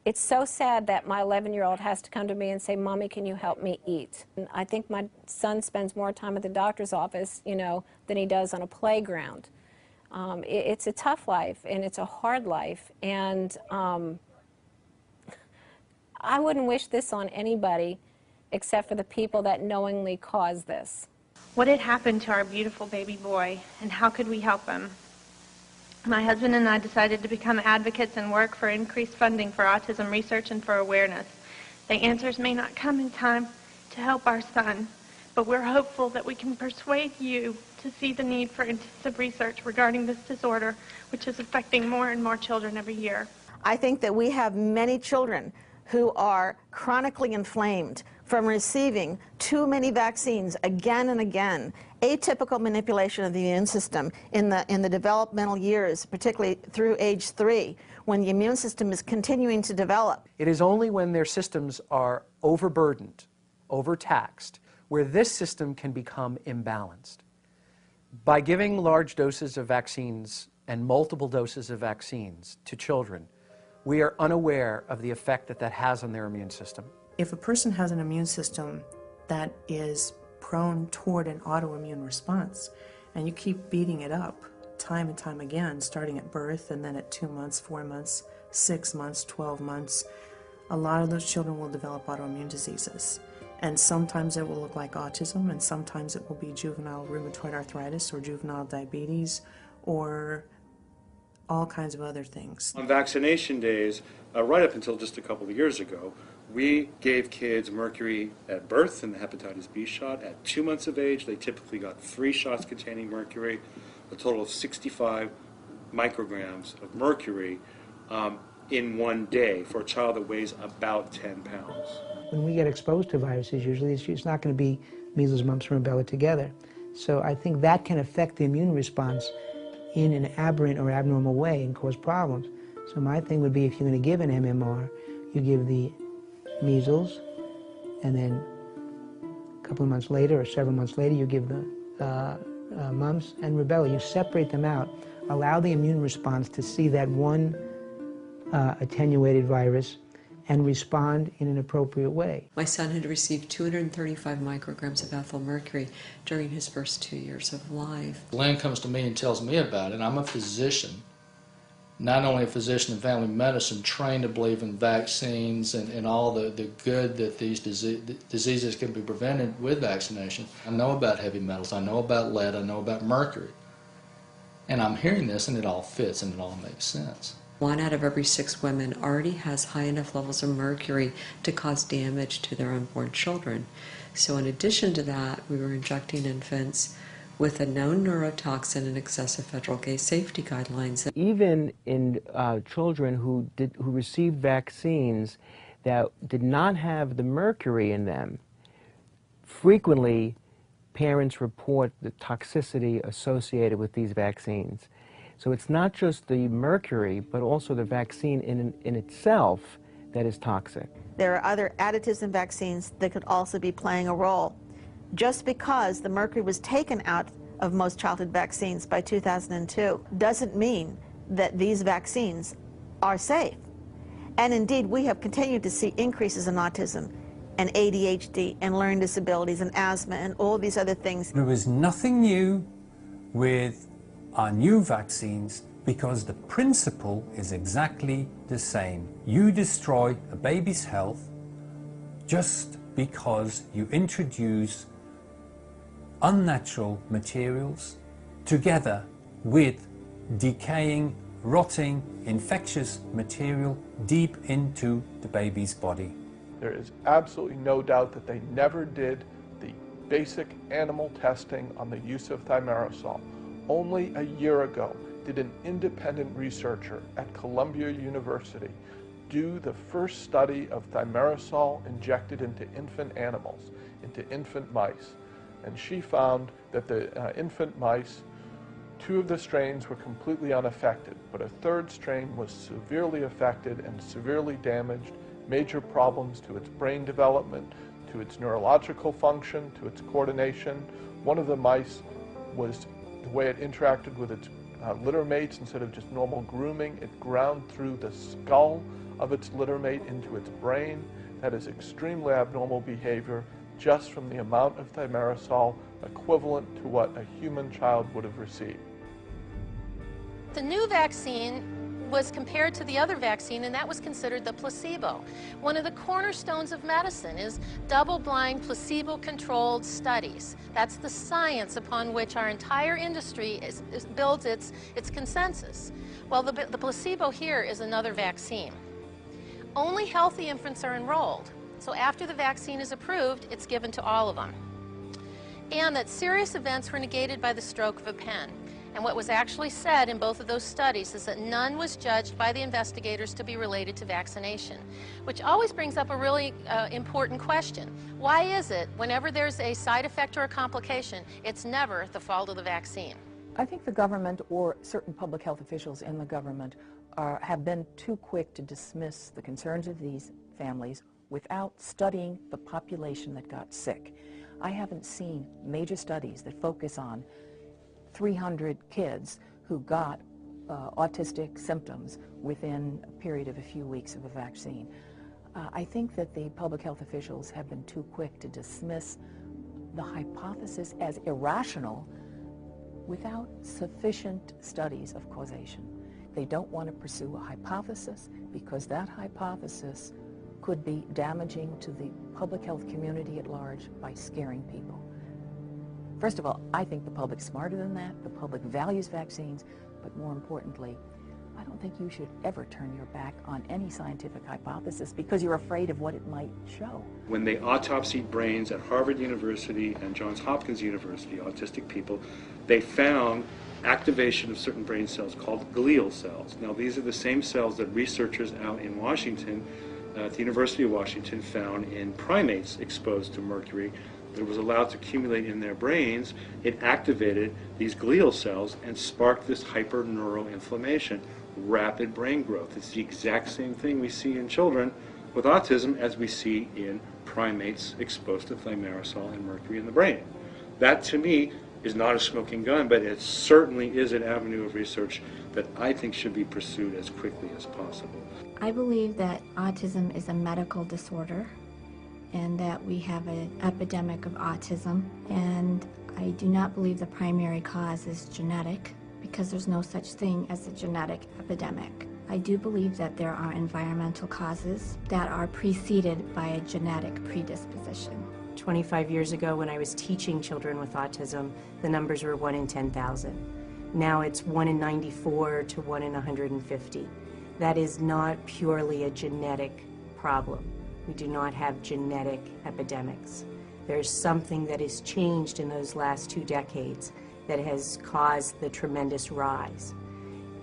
It's so sad that my 11-year-old has to come to me and say, Mommy, can you help me eat? And I think my son spends more time at the doctor's office, you know, than he does on a playground. It's a tough life, and it's a hard life, and I wouldn't wish this on anybody except for the people that knowingly cause this. What had happened to our beautiful baby boy, and how could we help him? My husband and I decided to become advocates and work for increased funding for autism research and for awareness. The answers may not come in time to help our son, but we're hopeful that we can persuade you to see the need for intensive research regarding this disorder, which is affecting more and more children every year. I think that we have many children who are chronically inflamed from receiving too many vaccines again and again. Atypical manipulation of the immune system in the developmental years, particularly through age 3, when the immune system is continuing to develop. It is only when their systems are overburdened, overtaxed, where this system can become imbalanced. By giving large doses of vaccines and multiple doses of vaccines to children, we are unaware of the effect that that has on their immune system. If a person has an immune system that is prone toward an autoimmune response, and you keep beating it up time and time again, starting at birth and then at 2 months, 4 months, 6 months, 12 months, a lot of those children will develop autoimmune diseases. And sometimes it will look like autism, and sometimes it will be juvenile rheumatoid arthritis or juvenile diabetes or all kinds of other things. On vaccination days, right up until just a couple of years ago, we gave kids mercury at birth in the hepatitis B shot. At 2 months of age, they typically got 3 shots containing mercury, a total of 65 micrograms of mercury in one day for a child that weighs about 10 pounds. When we get exposed to viruses, usually it's not going to be measles, mumps, and rubella together. So I think that can affect the immune response in an aberrant or abnormal way and cause problems. So my thing would be, if you're going to give an MMR, you give the measles, and then a couple of months later or several months later you give the mumps and rubella. You separate them out, allow the immune response to see that one attenuated virus and respond in an appropriate way. My son had received 235 micrograms of ethyl mercury during his first 2 years of life. Lynn comes to me and tells me about it. I'm a physician, not only a physician in family medicine, trained to believe in vaccines and all the good that these diseases can be prevented with vaccination. I know about heavy metals, I know about lead, I know about mercury. And I'm hearing this and it all fits and it all makes sense. 1 out of every 6 women already has high enough levels of mercury to cause damage to their unborn children. So in addition to that, we were injecting infants with a known neurotoxin and excessive federal gay safety guidelines. Even in children who received vaccines that did not have the mercury in them, frequently parents report the toxicity associated with these vaccines. So it's not just the mercury, but also the vaccine in itself that is toxic. There are other additives in vaccines that could also be playing a role. Just because the mercury was taken out of most childhood vaccines by 2002 doesn't mean that these vaccines are safe. And indeed, we have continued to see increases in autism and ADHD and learning disabilities and asthma and all these other things. There is nothing new with our new vaccines because the principle is exactly the same. You destroy a baby's health just because you introduce unnatural materials together with decaying, rotting, infectious material deep into the baby's body. There is absolutely no doubt that they never did the basic animal testing on the use of thimerosal. Only a year ago did an independent researcher at Columbia University do the first study of thimerosal injected into infant animals, into infant mice. And she found that the infant mice, 2 of the strains were completely unaffected, but a 3rd strain was severely affected and severely damaged, major problems to its brain development, to its neurological function, to its coordination. One of the mice was, the way it interacted with its litter mates, instead of just normal grooming, it ground through the skull of its littermate into its brain. That is extremely abnormal behavior just from the amount of thimerosal equivalent to what a human child would have received. The new vaccine was compared to the other vaccine, and that was considered the placebo. One of the cornerstones of medicine is double-blind, placebo-controlled studies. That's the science upon which our entire industry builds its consensus. Well, the placebo here is another vaccine. Only healthy infants are enrolled, so after the vaccine is approved, it's given to all of them. And that serious events were negated by the stroke of a pen. And what was actually said in both of those studies is that none was judged by the investigators to be related to vaccination, which always brings up a really important question. Why is it whenever there's a side effect or a complication, it's never the fault of the vaccine? I think the government or certain public health officials in the government have been too quick to dismiss the concerns of these families without studying the population that got sick. I haven't seen major studies that focus on 300 kids who got autistic symptoms within a period of a few weeks of a vaccine. I think that the public health officials have been too quick to dismiss the hypothesis as irrational without sufficient studies of causation. They don't want to pursue a hypothesis because that hypothesis could be damaging to the public health community at large by scaring people. First of all, I think the public's smarter than that. The public values vaccines, but more importantly, I don't think you should ever turn your back on any scientific hypothesis because you're afraid of what it might show. When they autopsied brains at Harvard University and Johns Hopkins University, autistic people, they found activation of certain brain cells called glial cells. Now, these are the same cells that researchers out in Washington, at the University of Washington, found in primates exposed to mercury that was allowed to accumulate in their brains. It activated these glial cells and sparked this hyperneuroinflammation, rapid brain growth. It's the exact same thing we see in children with autism as we see in primates exposed to thimerosal and mercury in the brain. That, to me, is not a smoking gun, but it certainly is an avenue of research that I think should be pursued as quickly as possible. I believe that autism is a medical disorder and that we have an epidemic of autism, and I do not believe the primary cause is genetic because there's no such thing as a genetic epidemic. I do believe that there are environmental causes that are preceded by a genetic predisposition. 25 years ago, when I was teaching children with autism, the numbers were 1 in 10,000. Now it's 1 in 94 to 1 in 150. That is not purely a genetic problem. We do not have genetic epidemics. There's something that has changed in those last 2 decades that has caused the tremendous rise.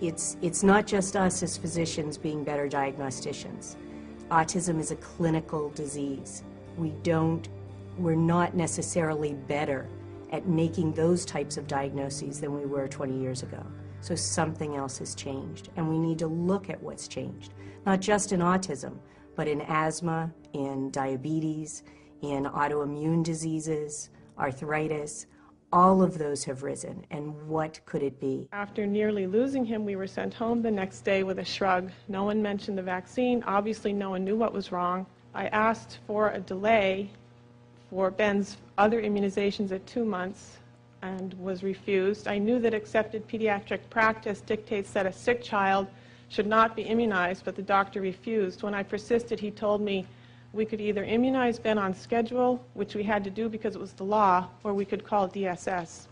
It's not just us as physicians being better diagnosticians. Autism is a clinical disease. We're not necessarily better at making those types of diagnoses than we were 20 years ago. So something else has changed, and we need to look at what's changed, not just in autism, but in asthma, in diabetes, in autoimmune diseases, arthritis. All of those have risen, and what could it be? After nearly losing him, we were sent home the next day with a shrug. No one mentioned the vaccine. Obviously, no one knew what was wrong. I asked for a delay for Ben's other immunizations at 2 months and was refused. I knew that accepted pediatric practice dictates that a sick child should not be immunized, but the doctor refused. When I persisted, he told me we could either immunize Ben on schedule, which we had to do because it was the law, or we could call DSS.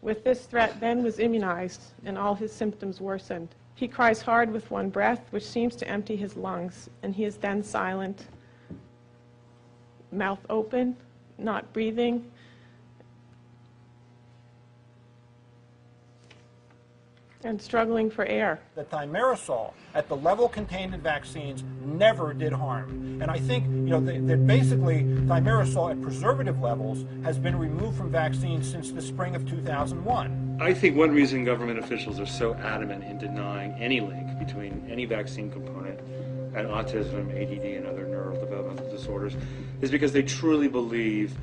With this threat, Ben was immunized, and all his symptoms worsened. He cries hard with one breath, which seems to empty his lungs, and he is then silent, mouth open, not breathing. And struggling for air. The thimerosal at the level contained in vaccines never did harm. And I think, that basically thimerosal at preservative levels has been removed from vaccines since the spring of 2001. I think one reason government officials are so adamant in denying any link between any vaccine component and autism, ADD, and other neurodevelopmental disorders is because they truly believe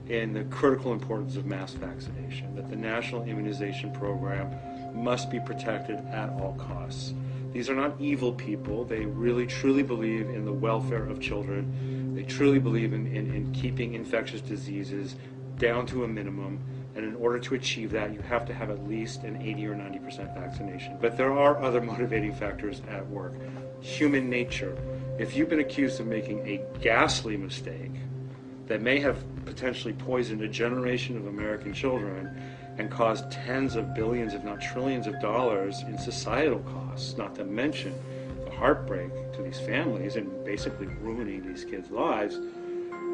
in the critical importance of mass vaccination, that the National Immunization Program must be protected at all costs. These are not evil people. They really truly believe in the welfare of children. They truly believe in keeping infectious diseases down to a minimum. And in order to achieve that, you have to have at least an 80 or 90% vaccination. But there are other motivating factors at work. Human nature. If you've been accused of making a ghastly mistake that may have potentially poisoned a generation of American children and caused tens of billions, if not trillions of dollars in societal costs, not to mention the heartbreak to these families and basically ruining these kids' lives,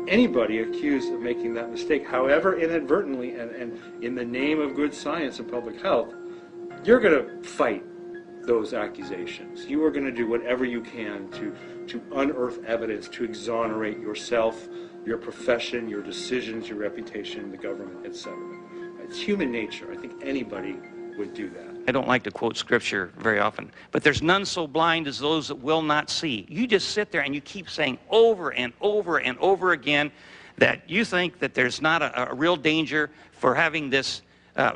anybody accused of making that mistake, however inadvertently and in the name of good science and public health, you're going to fight those accusations. You are going to do whatever you can to unearth evidence to exonerate yourself, your profession, your decisions, your reputation, the government, etc. It's human nature. I think anybody would do that. I don't like to quote scripture very often, but there's none so blind as those that will not see. You just sit there and you keep saying over and over and over again that you think that there's not a real danger for having this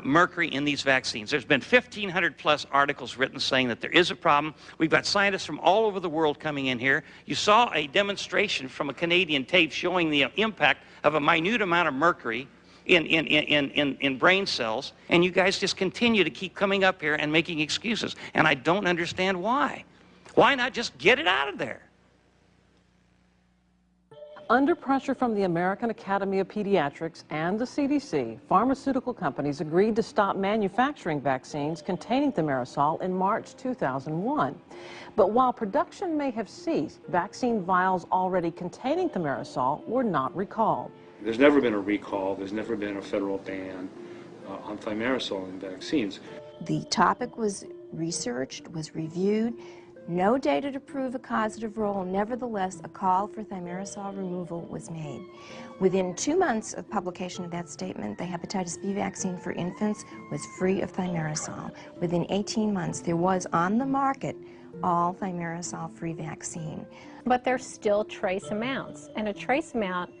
mercury in these vaccines. There's been 1,500 plus articles written saying that there is a problem. We've got scientists from all over the world coming in here. You saw a demonstration from a Canadian tape showing the impact of a minute amount of mercury in brain cells, and you guys just continue to keep coming up here and making excuses, and I don't understand why. Why not just get it out of there? Under pressure from the American Academy of Pediatrics and the CDC, pharmaceutical companies agreed to stop manufacturing vaccines containing thimerosal in March 2001. But while production may have ceased, vaccine vials already containing thimerosal were not recalled. There's never been a recall. There's never been a federal ban on thimerosal in vaccines. The topic was researched, was reviewed. No data to prove a causative role. Nevertheless, a call for thimerosal removal was made. Within 2 months of publication of that statement, the hepatitis B vaccine for infants was free of thimerosal. Within 18 months, there was on the market all thimerosal-free vaccine. But there's still trace amounts, and a trace amount,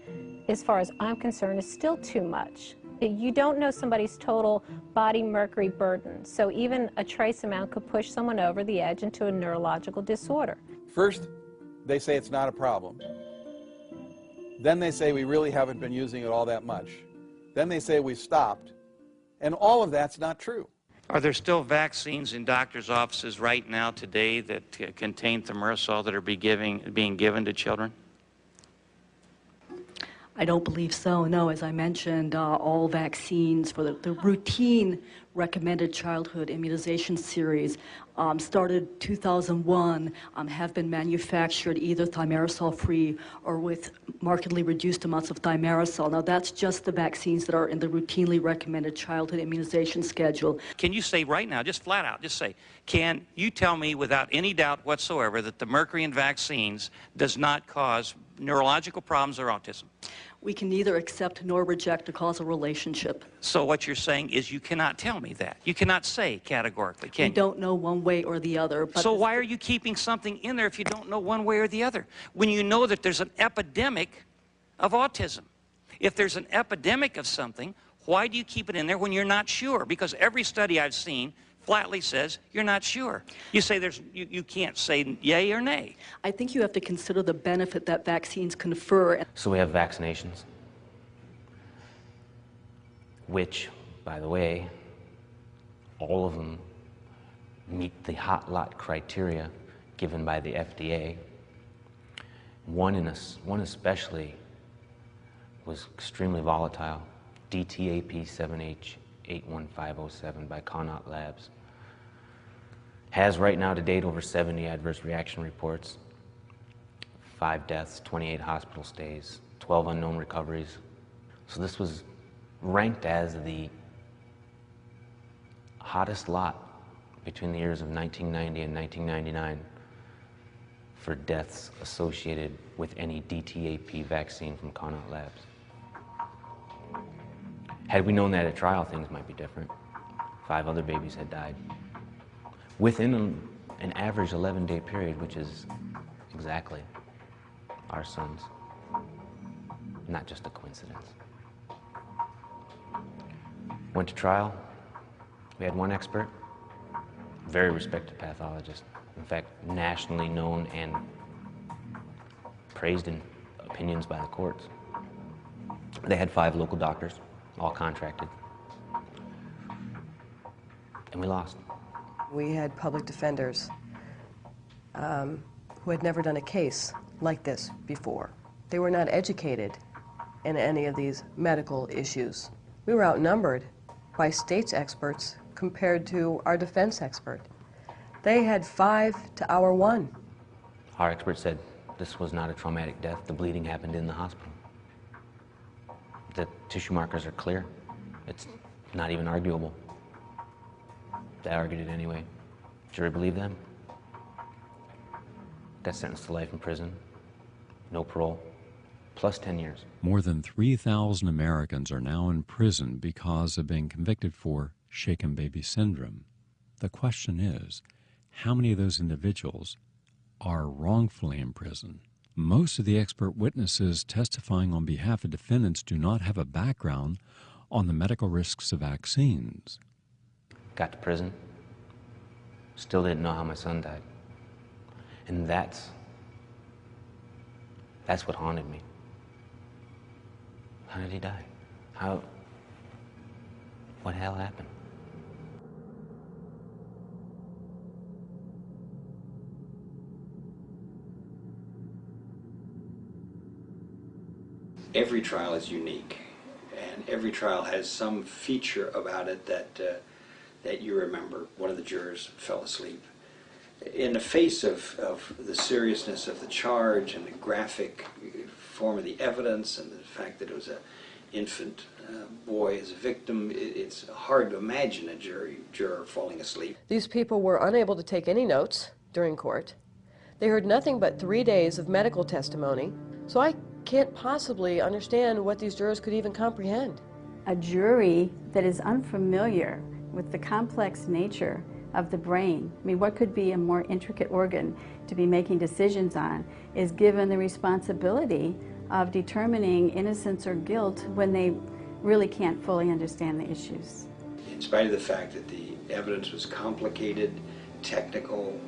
as far as I'm concerned, is still too much. You don't know somebody's total body mercury burden, so even a trace amount could push someone over the edge into a neurological disorder. First, they say it's not a problem. Then they say we really haven't been using it all that much. Then they say we've stopped. And all of that's not true. Are there still vaccines in doctors' offices right now today that contain thimerosal that are being given to children? I don't believe so, no. As I mentioned, all vaccines for the routine recommended childhood immunization series started 2001, have been manufactured either thimerosal-free or with markedly reduced amounts of thimerosal. Now, that's just the vaccines that are in the routinely recommended childhood immunization schedule. Can you say right now, just flat out, just say, can you tell me without any doubt whatsoever that the mercury in vaccines does not cause neurological problems or autism? We can neither accept nor reject a causal relationship. So what you're saying is you cannot tell me that. You cannot say categorically, can you? We don't know one way or the other. But so why are you keeping something in there if you don't know one way or the other? When you know that there's an epidemic of autism. If there's an epidemic of something, why do you keep it in there when you're not sure? Because every study I've seen flatly says you're not sure. You say you can't say yay or nay. I think you have to consider the benefit that vaccines confer. So we have vaccinations, which, by the way, all of them meet the hot lot criteria given by the FDA. One especially was extremely volatile, DTAP7H81507 by Connaught Labs. Has right now to date over 70 adverse reaction reports, 5 deaths, 28 hospital stays, 12 unknown recoveries. So this was ranked as the hottest lot between the years of 1990 and 1999 for deaths associated with any DTAP vaccine from Connaught Labs. Had we known that at trial, things might be different. 5 other babies had died within an average 11-day period, which is exactly our son's. Not just a coincidence. Went to trial. We had one expert, very respected pathologist, In fact, nationally known and praised in opinions by the courts. They had 5 local doctors, all contracted, and we lost. We had public defenders who had never done a case like this before. They were not educated in any of these medical issues. We were outnumbered by state's experts compared to our defense expert. They had 5 to our 1. Our expert said this was not a traumatic death. The bleeding happened in the hospital. The tissue markers are clear. It's not even arguable. They argued it anyway. Jury believed them. Got sentenced to life in prison, no parole, plus 10 years. More than 3,000 Americans are now in prison because of being convicted for shaken baby syndrome. The question is, how many of those individuals are wrongfully in prison? Most of the expert witnesses testifying on behalf of defendants do not have a background on the medical risks of vaccines. Got to prison, still didn't know how my son died. And that's what haunted me. How did he die? What the hell happened? Every trial is unique, and every trial has some feature about it that you remember. One of the jurors fell asleep. In the face of the seriousness of the charge and the graphic form of the evidence and the fact that it was an infant boy as a victim, it's hard to imagine a juror falling asleep. These people were unable to take any notes during court. They heard nothing but 3 days of medical testimony, so I can't possibly understand what these jurors could even comprehend. A jury that is unfamiliar with the complex nature of the brain, I mean, what could be a more intricate organ to be making decisions on, is given the responsibility of determining innocence or guilt when they really can't fully understand the issues. In spite of the fact that the evidence was complicated, technical,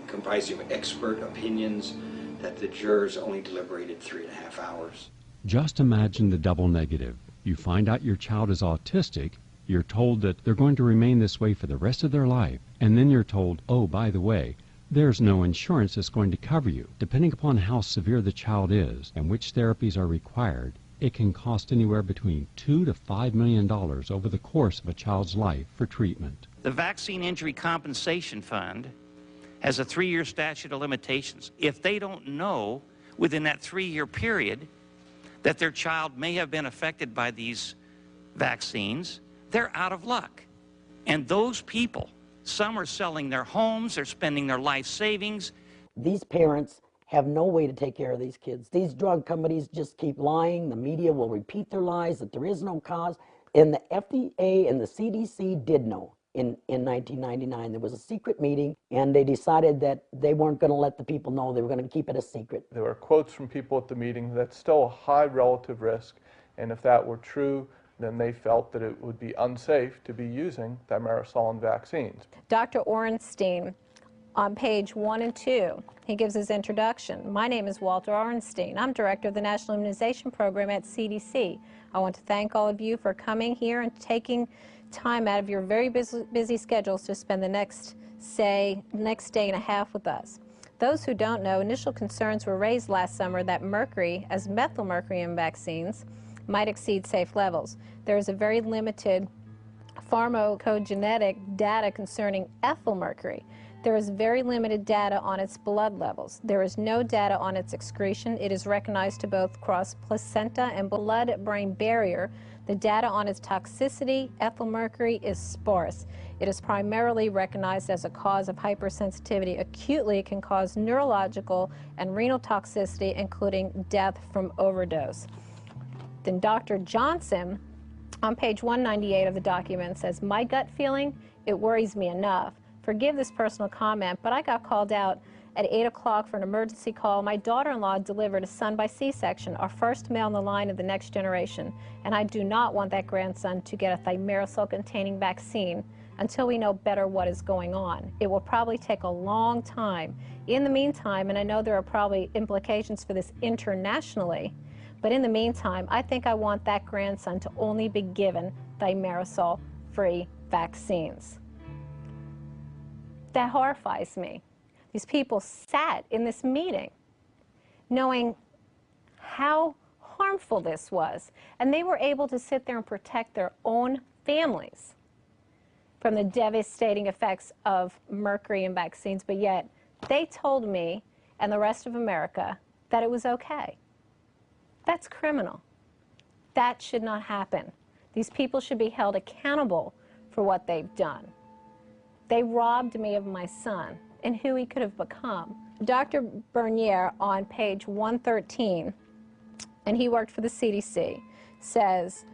comprising of expert opinions, that the jurors only deliberated 3.5 hours. Just imagine the double negative. You find out your child is autistic, you're told that they're going to remain this way for the rest of their life, and then you're told, oh, by the way, there's no insurance that's going to cover you. Depending upon how severe the child is and which therapies are required, it can cost anywhere between $2 to $5 million over the course of a child's life for treatment. The Vaccine Injury Compensation Fund has a 3-year statute of limitations. If they don't know within that 3-year period that their child may have been affected by these vaccines, they're out of luck. And those people, some are selling their homes, they're spending their life savings. These parents have no way to take care of these kids. These drug companies just keep lying. The media will repeat their lies that there is no cause. And the FDA and the CDC did know. In 1999, there was a secret meeting, and they decided that they weren't going to let the people know. They were going to keep it a secret. There were quotes from people at the meeting that's still a high relative risk, and if that were true, then they felt that it would be unsafe to be using thimerosal in vaccines. Dr. Orenstein, on page 1 and 2, he gives his introduction. My name is Walter Orenstein. I'm director of the National Immunization Program at CDC. I want to thank all of you for coming here and taking time out of your very busy schedules to spend the next day and a half with us. Those who don't know, initial concerns were raised last summer that mercury, as methylmercury in vaccines, might exceed safe levels. There is a very limited pharmacogenetic data concerning ethyl mercury. There is very limited data on its blood levels. There is no data on its excretion. It is recognized to both cross placenta and blood-brain barrier. The data on its toxicity, ethyl mercury, is sparse. It is primarily recognized as a cause of hypersensitivity. Acutely, it can cause neurological and renal toxicity, including death from overdose. Then Dr. Johnson, on page 198 of the document, says, my gut feeling, it worries me enough. Forgive this personal comment, but I got called out at 8 o'clock for an emergency call. My daughter-in-law delivered a son by C-section, our first male in the line of the next generation, and I do not want that grandson to get a thimerosal-containing vaccine until we know better what is going on. It will probably take a long time. In the meantime, and I know there are probably implications for this internationally, but in the meantime, I think I want that grandson to only be given thimerosal-free vaccines. That horrifies me. These people sat in this meeting knowing how harmful this was, and they were able to sit there and protect their own families from the devastating effects of mercury in vaccines, but yet they told me and the rest of America that it was okay. That's criminal. That should not happen. These people should be held accountable for what they've done. They robbed me of my son and who he could have become. Dr. Bernier on page 113, and he worked for the CDC, says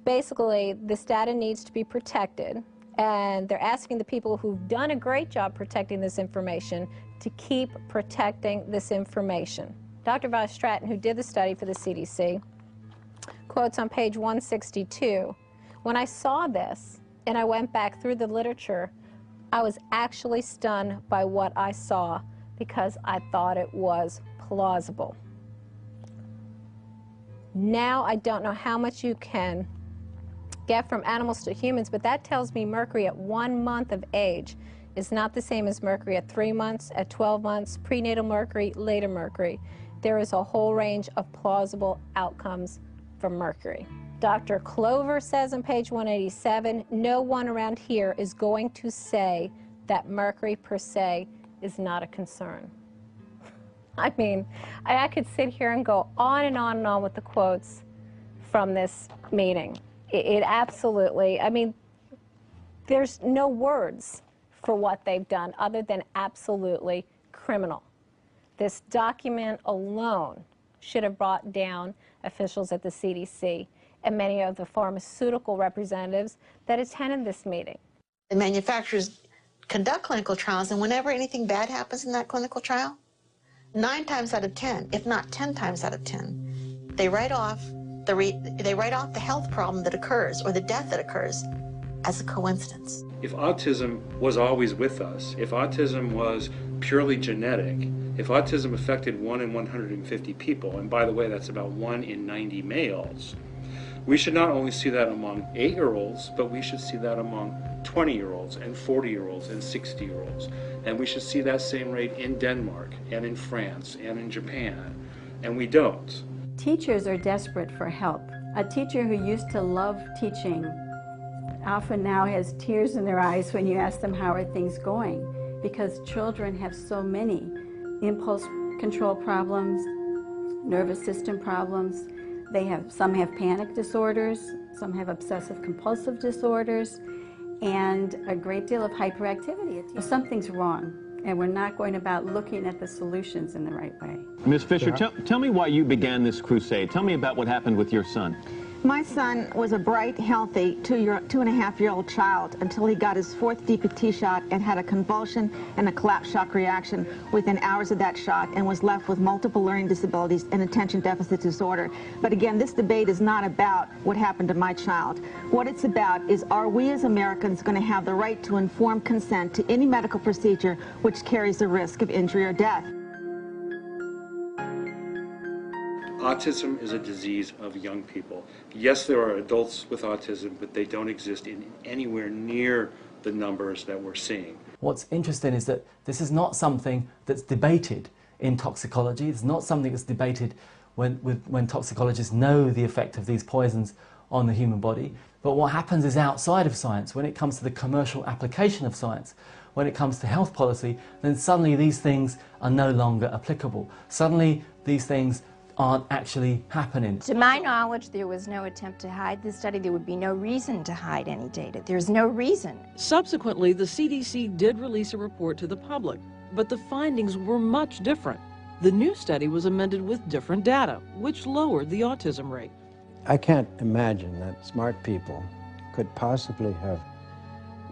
basically this data needs to be protected, and they're asking the people who've done a great job protecting this information to keep protecting this information. Dr. Von Stratton, who did the study for the CDC, quotes on page 162, "When I saw this and I went back through the literature, I was actually stunned by what I saw because I thought it was plausible." Now I don't know how much you can get from animals to humans, but that tells me mercury at 1 month of age is not the same as mercury at 3 months, at 12 months, prenatal mercury, later mercury. There is a whole range of plausible outcomes from mercury. Dr. Clover says on page 187, no one around here is going to say that mercury per se is not a concern. I mean, I could sit here and go on and on and on with the quotes from this meeting. It absolutely, I mean, there's no words for what they've done other than absolutely criminal. This document alone should have brought down officials at the CDC and many of the pharmaceutical representatives that attended this meeting. The manufacturers conduct clinical trials, and whenever anything bad happens in that clinical trial, 9 times out of 10, if not 10 times out of 10, they write off the health problem that occurs or the death that occurs as a coincidence. If autism was always with us, if autism was purely genetic, if autism affected 1 in 150 people, and by the way, that's about 1 in 90 males, we should not only see that among 8-year-olds, but we should see that among 20-year-olds and 40-year-olds and 60-year-olds. And we should see that same rate in Denmark and in France and in Japan, and we don't. Teachers are desperate for help. A teacher who used to love teaching often now has tears in their eyes when you ask them how are things going, because children have so many impulse control problems, nervous system problems. Some have panic disorders, some have obsessive compulsive disorders, and a great deal of hyperactivity. Something's wrong, and we're not going about looking at the solutions in the right way. Ms. Fisher, tell me why you began this crusade. Tell me about what happened with your son. My son was a bright, healthy 2.5-year-old child until he got his 4th DPT shot and had a convulsion and a collapse shock reaction within hours of that shot and was left with multiple learning disabilities and attention deficit disorder. But again, this debate is not about what happened to my child. What it's about is, are we as Americans going to have the right to informed consent to any medical procedure which carries the risk of injury or death? Autism is a disease of young people. Yes, there are adults with autism, but they don't exist in anywhere near the numbers that we're seeing. What's interesting is that this is not something that's debated in toxicology. It's not something that's debated when toxicologists know the effect of these poisons on the human body. But what happens is outside of science, when it comes to the commercial application of science, when it comes to health policy, then suddenly these things are no longer applicable. Suddenly these things aren't actually happening. To my knowledge, there was no attempt to hide the study. There would be no reason to hide any data. There's no reason. Subsequently, the CDC did release a report to the public, but the findings were much different. The new study was amended with different data, which lowered the autism rate. I can't imagine that smart people could possibly have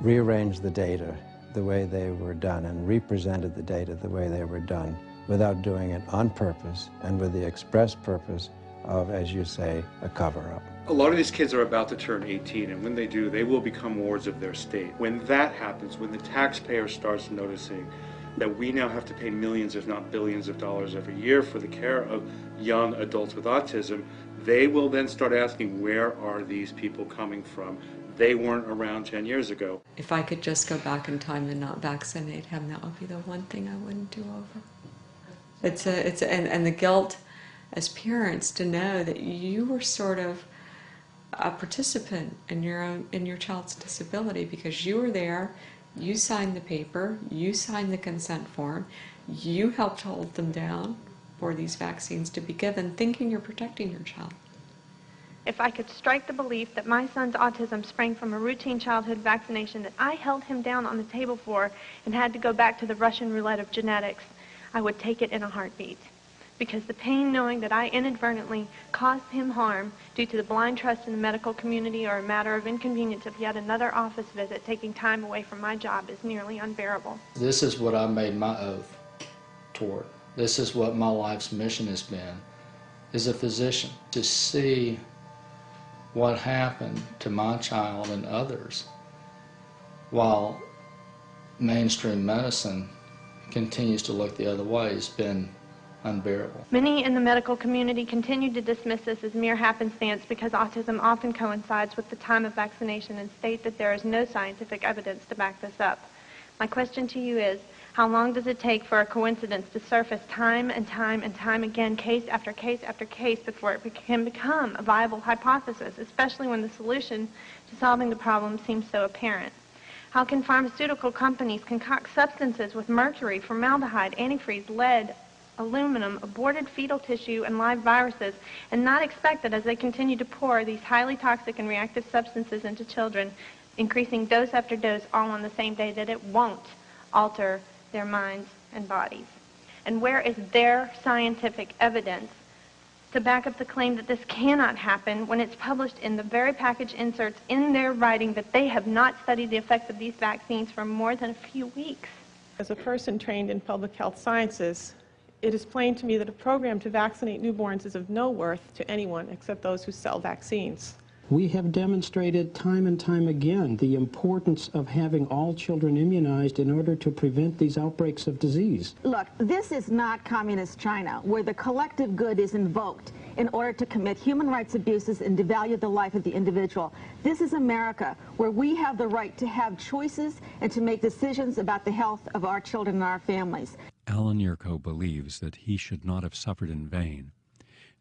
rearranged the data the way they were done and represented the data the way they were done without doing it on purpose and with the express purpose of, as you say, a cover-up. A lot of these kids are about to turn 18, and when they do, they will become wards of their state. When that happens, when the taxpayer starts noticing that we now have to pay millions, if not billions of dollars every year for the care of young adults with autism, they will then start asking, where are these people coming from? They weren't around 10 years ago. If I could just go back in time and not vaccinate him, that would be the one thing I wouldn't do over. And the guilt as parents to know that you were sort of a participant in your child's disability because you were there, you signed the paper, you signed the consent form, you helped hold them down for these vaccines to be given, thinking you're protecting your child. If I could strike the belief that my son's autism sprang from a routine childhood vaccination that I held him down on the table for and had to go back to the Russian roulette of genetics, I would take it in a heartbeat. Because the pain knowing that I inadvertently caused him harm due to the blind trust in the medical community or a matter of inconvenience of yet another office visit taking time away from my job is nearly unbearable. This is what I made my oath toward. This is what my life's mission has been, as a physician, to see what happened to my child and others while mainstream medicine continues to look the other way has been unbearable. Many in the medical community continue to dismiss this as mere happenstance because autism often coincides with the time of vaccination and state that there is no scientific evidence to back this up. My question to you is, how long does it take for a coincidence to surface time and time and time again, case after case after case, before it can become a viable hypothesis, especially when the solution to solving the problem seems so apparent? How can pharmaceutical companies concoct substances with mercury, formaldehyde, antifreeze, lead, aluminum, aborted fetal tissue, and live viruses, and not expect that as they continue to pour these highly toxic and reactive substances into children, increasing dose after dose all on the same day, that it won't alter their minds and bodies? And where is their scientific evidence to back up the claim that this cannot happen when it's published in the very package inserts in their writing that they have not studied the effects of these vaccines for more than a few weeks? As a person trained in public health sciences, it is plain to me that a program to vaccinate newborns is of no worth to anyone except those who sell vaccines. We have demonstrated time and time again the importance of having all children immunized in order to prevent these outbreaks of disease. Look, this is not communist China, where the collective good is invoked in order to commit human rights abuses and devalue the life of the individual. This is America, where we have the right to have choices and to make decisions about the health of our children and our families. Alan Yurko believes that he should not have suffered in vain.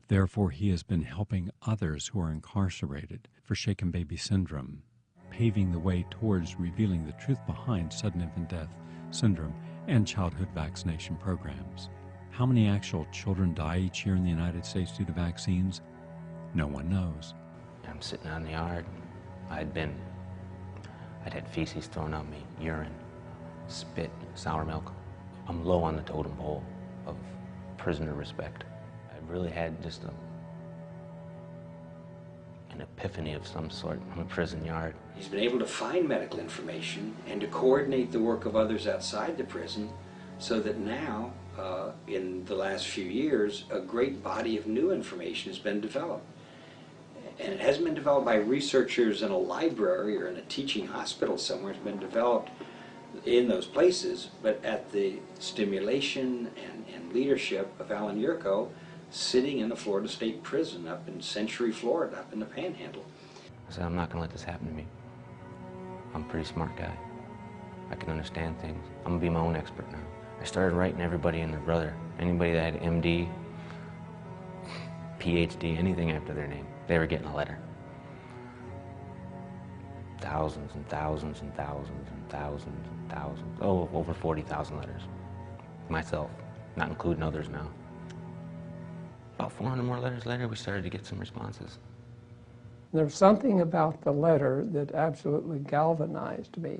Therefore, he has been helping others who are incarcerated for shaken baby syndrome, paving the way towards revealing the truth behind sudden infant death syndrome and childhood vaccination programs. How many actual children die each year in the United States due to vaccines? No one knows. I'm sitting out in the yard. I'd had feces thrown on me, urine, spit, sour milk. I'm low on the totem pole of prisoner respect. I really had just an epiphany of some sort in a prison yard. He's been able to find medical information and to coordinate the work of others outside the prison so that now, in the last few years, a great body of new information has been developed. And it hasn't been developed by researchers in a library or in a teaching hospital somewhere. It's been developed in those places, but at the stimulation and leadership of Alan Yurko, sitting in the Florida State Prison up in Century, Florida, up in the Panhandle. I said, I'm not going to let this happen to me. I'm a pretty smart guy. I can understand things. I'm going to be my own expert now. I started writing everybody and their brother. Anybody that had MD, PhD, anything after their name, they were getting a letter. Thousands and thousands and thousands and thousands and thousands. Oh, over 40,000 letters. Myself, not including others now. About 400 more letters later, we started to get some responses. There's something about the letter that absolutely galvanized me.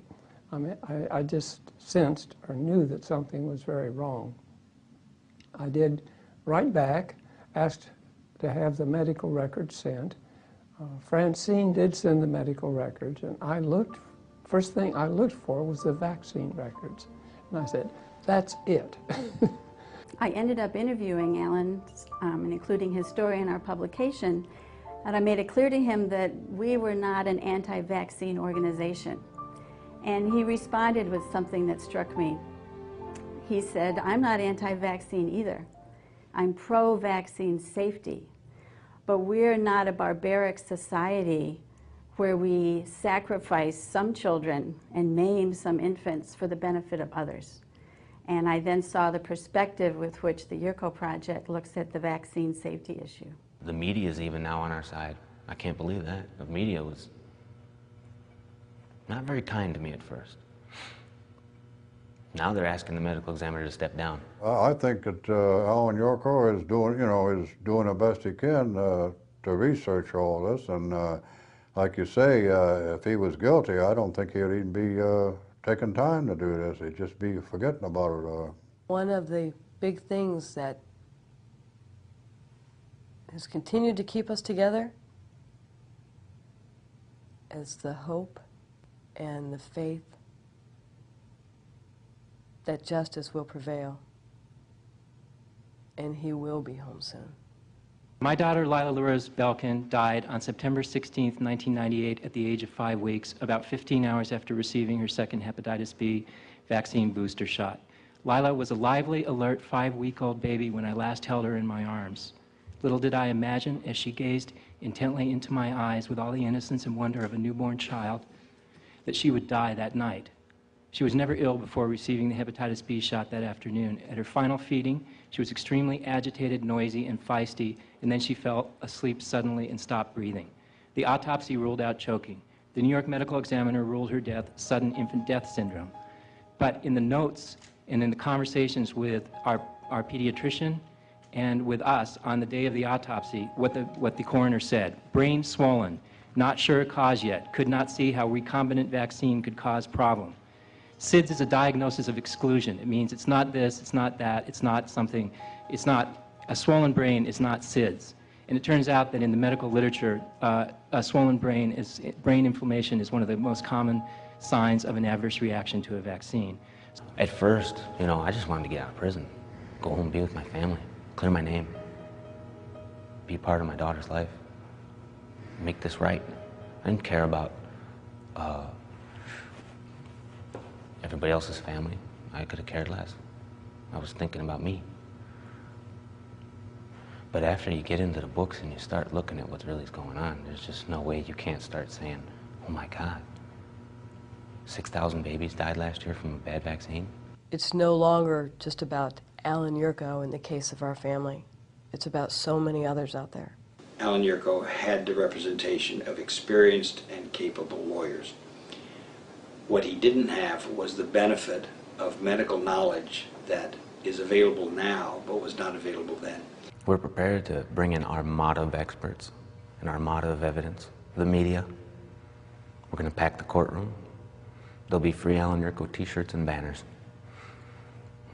I mean, I just sensed or knew that something was very wrong. I did write back, asked to have the medical records sent. Francine did send the medical records, and first thing I looked for was the vaccine records. And I said, that's it. I ended up interviewing Alan and including his story in our publication, and I made it clear to him that we were not an anti-vaccine organization. And he responded with something that struck me. He said, "I'm not anti-vaccine either. I'm pro-vaccine safety. But we're not a barbaric society where we sacrifice some children and maim some infants for the benefit of others." And I then saw the perspective with which the Yurko Project looks at the vaccine safety issue. The media is even now on our side. I can't believe that. The media was not very kind to me at first. Now they're asking the medical examiner to step down. I think that Alan Yurko is doing the best he can to research all this, and like you say, if he was guilty, I don't think he'd even be taking time to do this. He'd just be forgetting about it. One of the big things that has continued to keep us together is the hope and the faith that justice will prevail, and he will be home soon. My daughter, Lila LaRose Belkin, died on September 16th, 1998, at the age of 5 weeks, about 15 hours after receiving her second hepatitis B vaccine booster shot. Lila was a lively, alert 5-week-old baby when I last held her in my arms. Little did I imagine, as she gazed intently into my eyes with all the innocence and wonder of a newborn child, that she would die that night. She was never ill before receiving the hepatitis B shot that afternoon. At her final feeding, she was extremely agitated, noisy, and feisty, and then she fell asleep suddenly and stopped breathing. The autopsy ruled out choking. The New York medical examiner ruled her death sudden infant death syndrome. But in the notes and in the conversations with our pediatrician and with us on the day of the autopsy, what the coroner said: brain swollen, not sure cause yet, could not see how recombinant vaccine could cause problem. SIDS is a diagnosis of exclusion. It means it's not this, it's not that, it's not something, it's not, a swollen brain is not SIDS. And it turns out that in the medical literature, a swollen brain inflammation is one of the most common signs of an adverse reaction to a vaccine. At first, I just wanted to get out of prison, go home, be with my family, clear my name, be part of my daughter's life, make this right. I didn't care about everybody else's family. I could have cared less. I was thinking about me. But after you get into the books and you start looking at what really is going on, there's just no way you can't start saying, oh my God, 6,000 babies died last year from a bad vaccine? It's no longer just about Alan Yurko in the case of our family. It's about so many others out there. Alan Yurko had the representation of experienced and capable lawyers. What he didn't have was the benefit of medical knowledge that is available now, but was not available then. We're prepared to bring in our armada of experts, an armada of evidence, the media. We're going to pack the courtroom. There'll be free Alan Yurko t-shirts and banners.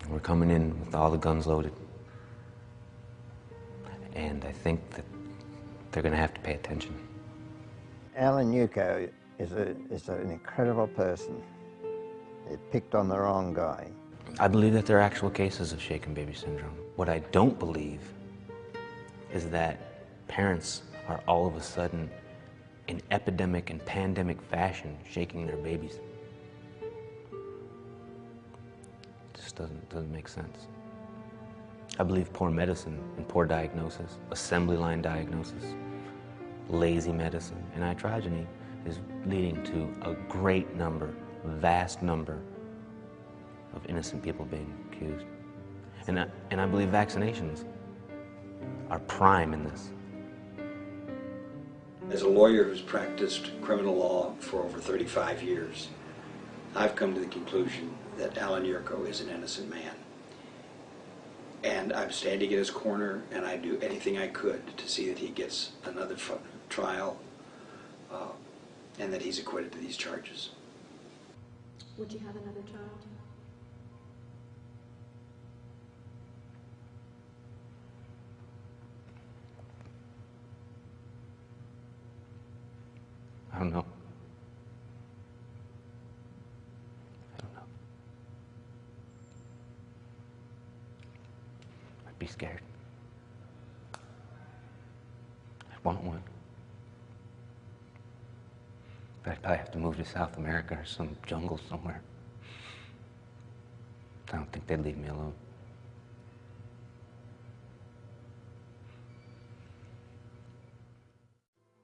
We're coming in with all the guns loaded. And I think that they're going to have to pay attention. Alan Yurko is an incredible person. They picked on the wrong guy. I believe that there are actual cases of shaken baby syndrome. What I don't believe is that parents are all of a sudden in epidemic and pandemic fashion shaking their babies. It just doesn't make sense. I believe poor medicine and poor diagnosis, assembly line diagnosis, lazy medicine, and iatrogeny is leading to a great number, vast number of innocent people being accused. And I believe vaccinations are prime in this. As a lawyer who's practiced criminal law for over 35 years, I've come to the conclusion that Alan Yurko is an innocent man. And I'm standing in his corner, and I do anything I could to see that he gets another trial and that he's acquitted of these charges. Would you have another child? I don't know. be scared. I want one. But I'd probably have to move to South America or some jungle somewhere. I don't think they'd leave me alone.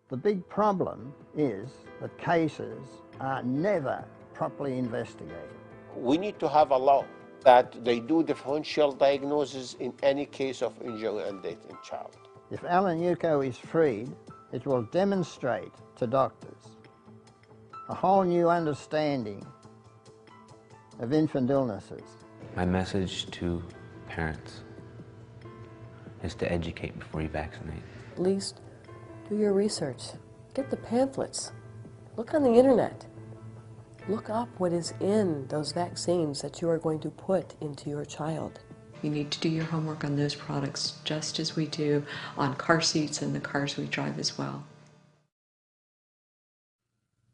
The big problem is that cases are never properly investigated. We need to have a law that they do differential diagnosis in any case of injury and death in child. If Alan Yuko is freed, it will demonstrate to doctors a whole new understanding of infant illnesses. My message to parents is to educate before you vaccinate. At least do your research. Get the pamphlets. Look on the internet. Look up what is in those vaccines that you are going to put into your child. You need to do your homework on those products just as we do on car seats and the cars we drive as well.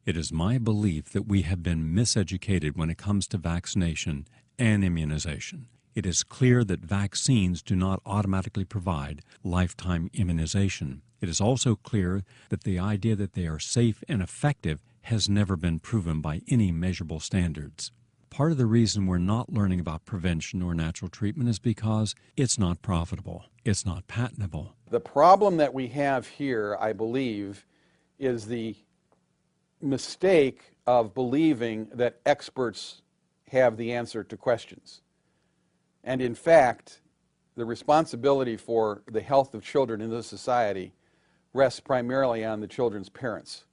It is my belief that we have been miseducated when it comes to vaccination and immunization. It is clear that vaccines do not automatically provide lifetime immunization. It is also clear that the idea that they are safe and effective has never been proven by any measurable standards. Part of the reason we're not learning about prevention or natural treatment is because it's not profitable. It's not patentable. The problem that we have here, I believe, is the mistake of believing that experts have the answer to questions. And in fact, the responsibility for the health of children in this society rests primarily on the children's parents.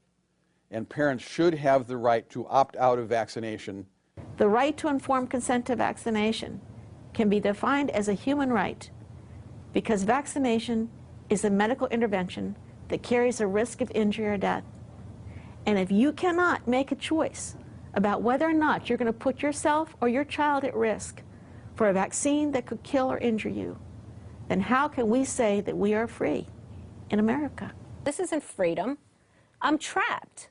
And parents should have the right to opt out of vaccination. The right to informed consent to vaccination can be defined as a human right because vaccination is a medical intervention that carries a risk of injury or death. And if you cannot make a choice about whether or not you're going to put yourself or your child at risk for a vaccine that could kill or injure you, then how can we say that we are free in America? This isn't freedom. I'm trapped.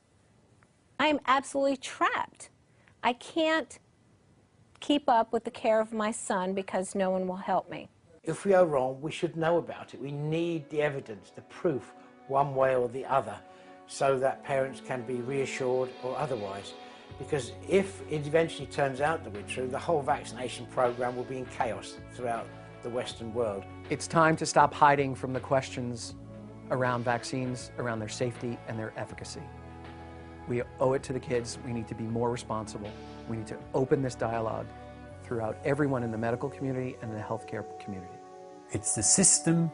I am absolutely trapped. I can't keep up with the care of my son because no one will help me. If we are wrong, we should know about it. We need the evidence, the proof, one way or the other, so that parents can be reassured or otherwise. Because if it eventually turns out that we're true, the whole vaccination program will be in chaos throughout the Western world. It's time to stop hiding from the questions around vaccines, around their safety and their efficacy. We owe it to the kids. We need to be more responsible. We need to open this dialogue throughout everyone in the medical community and the healthcare community. It's the system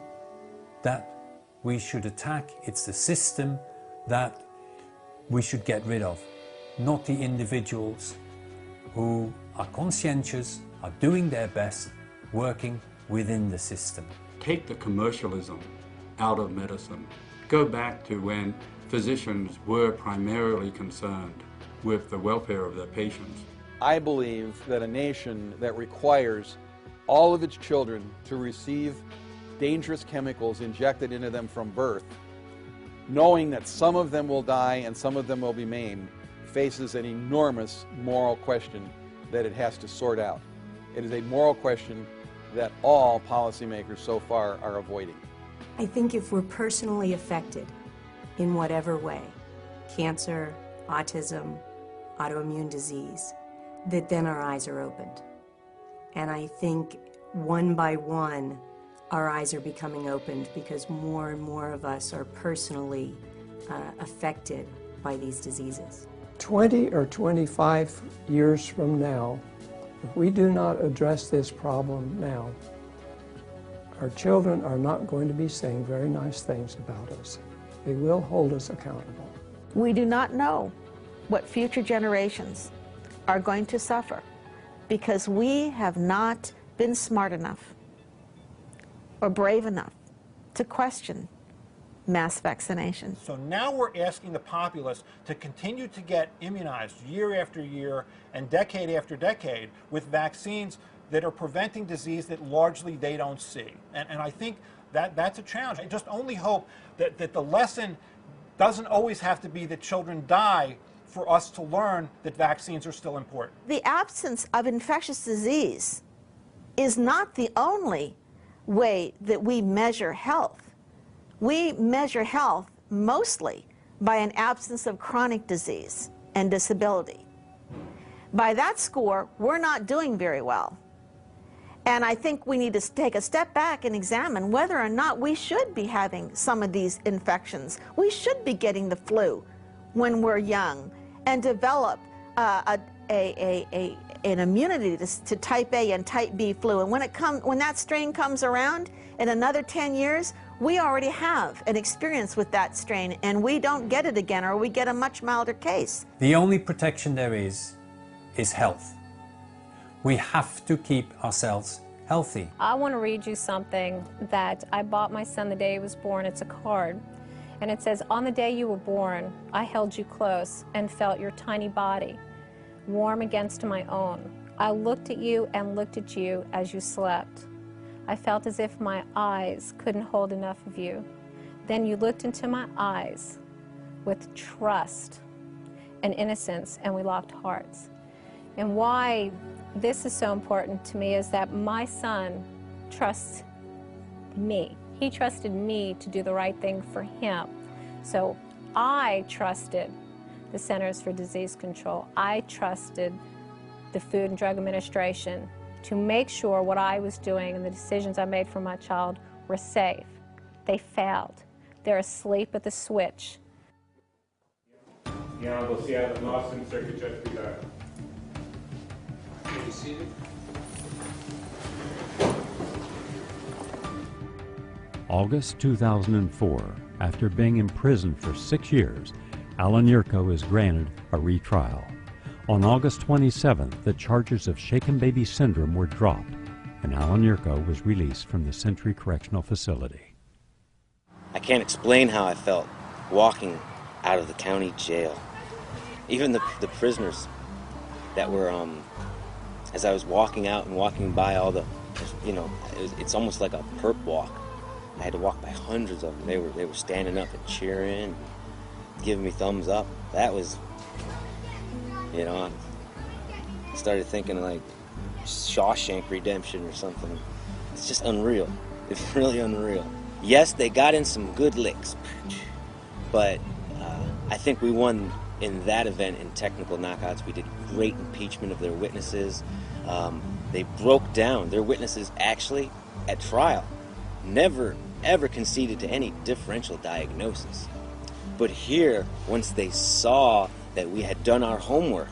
that we should attack. It's the system that we should get rid of, not the individuals who are conscientious, are doing their best, working within the system. Take the commercialism out of medicine. Go back to when physicians were primarily concerned with the welfare of their patients. I believe that a nation that requires all of its children to receive dangerous chemicals injected into them from birth, knowing that some of them will die and some of them will be maimed, faces an enormous moral question that it has to sort out. It is a moral question that all policymakers so far are avoiding. I think if we're personally affected in whatever way, cancer, autism, autoimmune disease, that then our eyes are opened. And I think one by one, our eyes are becoming opened because more and more of us are personally affected by these diseases. 20 or 25 years from now, if we do not address this problem now, our children are not going to be saying very nice things about us. They will hold us accountable. We do not know what future generations are going to suffer because we have not been smart enough or brave enough to question mass vaccination. So now we're asking the populace to continue to get immunized year after year and decade after decade with vaccines that are preventing disease that largely they don't see. And I think that that's a challenge. I just only hope that the lesson doesn't always have to be that children die for us to learn that vaccines are still important. The absence of infectious disease is not the only way that we measure health. We measure health mostly by an absence of chronic disease and disability. By that score, we're not doing very well. And I think we need to take a step back and examine whether or not we should be having some of these infections. We should be getting the flu when we're young and develop an immunity to type A and type B flu. And when that strain comes around in another 10 years, we already have an experience with that strain and we don't get it again, or we get a much milder case. The only protection there is health. We have to keep ourselves healthy. I want to read you something that I bought my son the day he was born. It's a card. And it says, "On the day you were born, I held you close and felt your tiny body warm against my own. I looked at you and looked at you as you slept. I felt as if my eyes couldn't hold enough of you. Then you looked into my eyes with trust and innocence, and we locked hearts." And why this is so important to me is that my son trusts me. He trusted me to do the right thing for him. So I trusted the Centers for Disease Control. I trusted the Food and Drug Administration to make sure what I was doing and the decisions I made for my child were safe. They failed. They're asleep at the switch. The Honorable Seattle Lawson Circuit Judge Pizarro. Be seated. August 2004, after being imprisoned for 6 years, Alan Yurko is granted a retrial. On August 27th, the charges of shaken baby syndrome were dropped, and Alan Yurko was released from the Century Correctional Facility. I can't explain how I felt walking out of the county jail. Even the prisoners that were, as I was walking out and walking by all the, it's almost like a perp walk. I had to walk by hundreds of them. They were standing up and cheering, giving me thumbs up. That was, I started thinking like Shawshank Redemption or something. It's just unreal. It's really unreal. Yes, they got in some good licks, but I think we won in that event in technical knockouts. We did great impeachment of their witnesses. They broke down. Their witnesses actually, at trial, never ever conceded to any differential diagnosis. But here, once they saw that we had done our homework,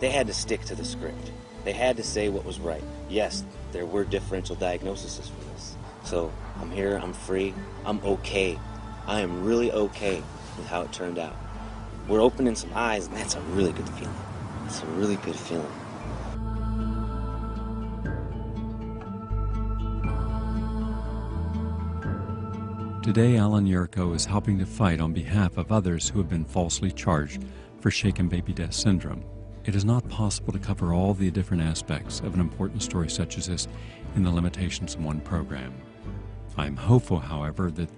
they had to stick to the script. They had to say what was right. Yes, there were differential diagnoses for this. So I'm here, I'm free, I'm okay. I am really okay with how it turned out. We're opening some eyes, and that's a really good feeling. It's a really good feeling. Today, Alan Yurko is helping to fight on behalf of others who have been falsely charged for shaken baby death syndrome. It is not possible to cover all the different aspects of an important story such as this in the limitations of one program. I am hopeful, however, that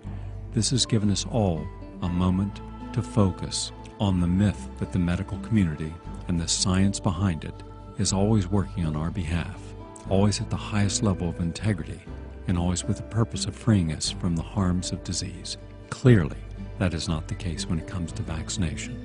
this has given us all a moment to focus on the myth that the medical community and the science behind it is always working on our behalf, always at the highest level of integrity, and always with the purpose of freeing us from the harms of disease. Clearly, that is not the case when it comes to vaccination.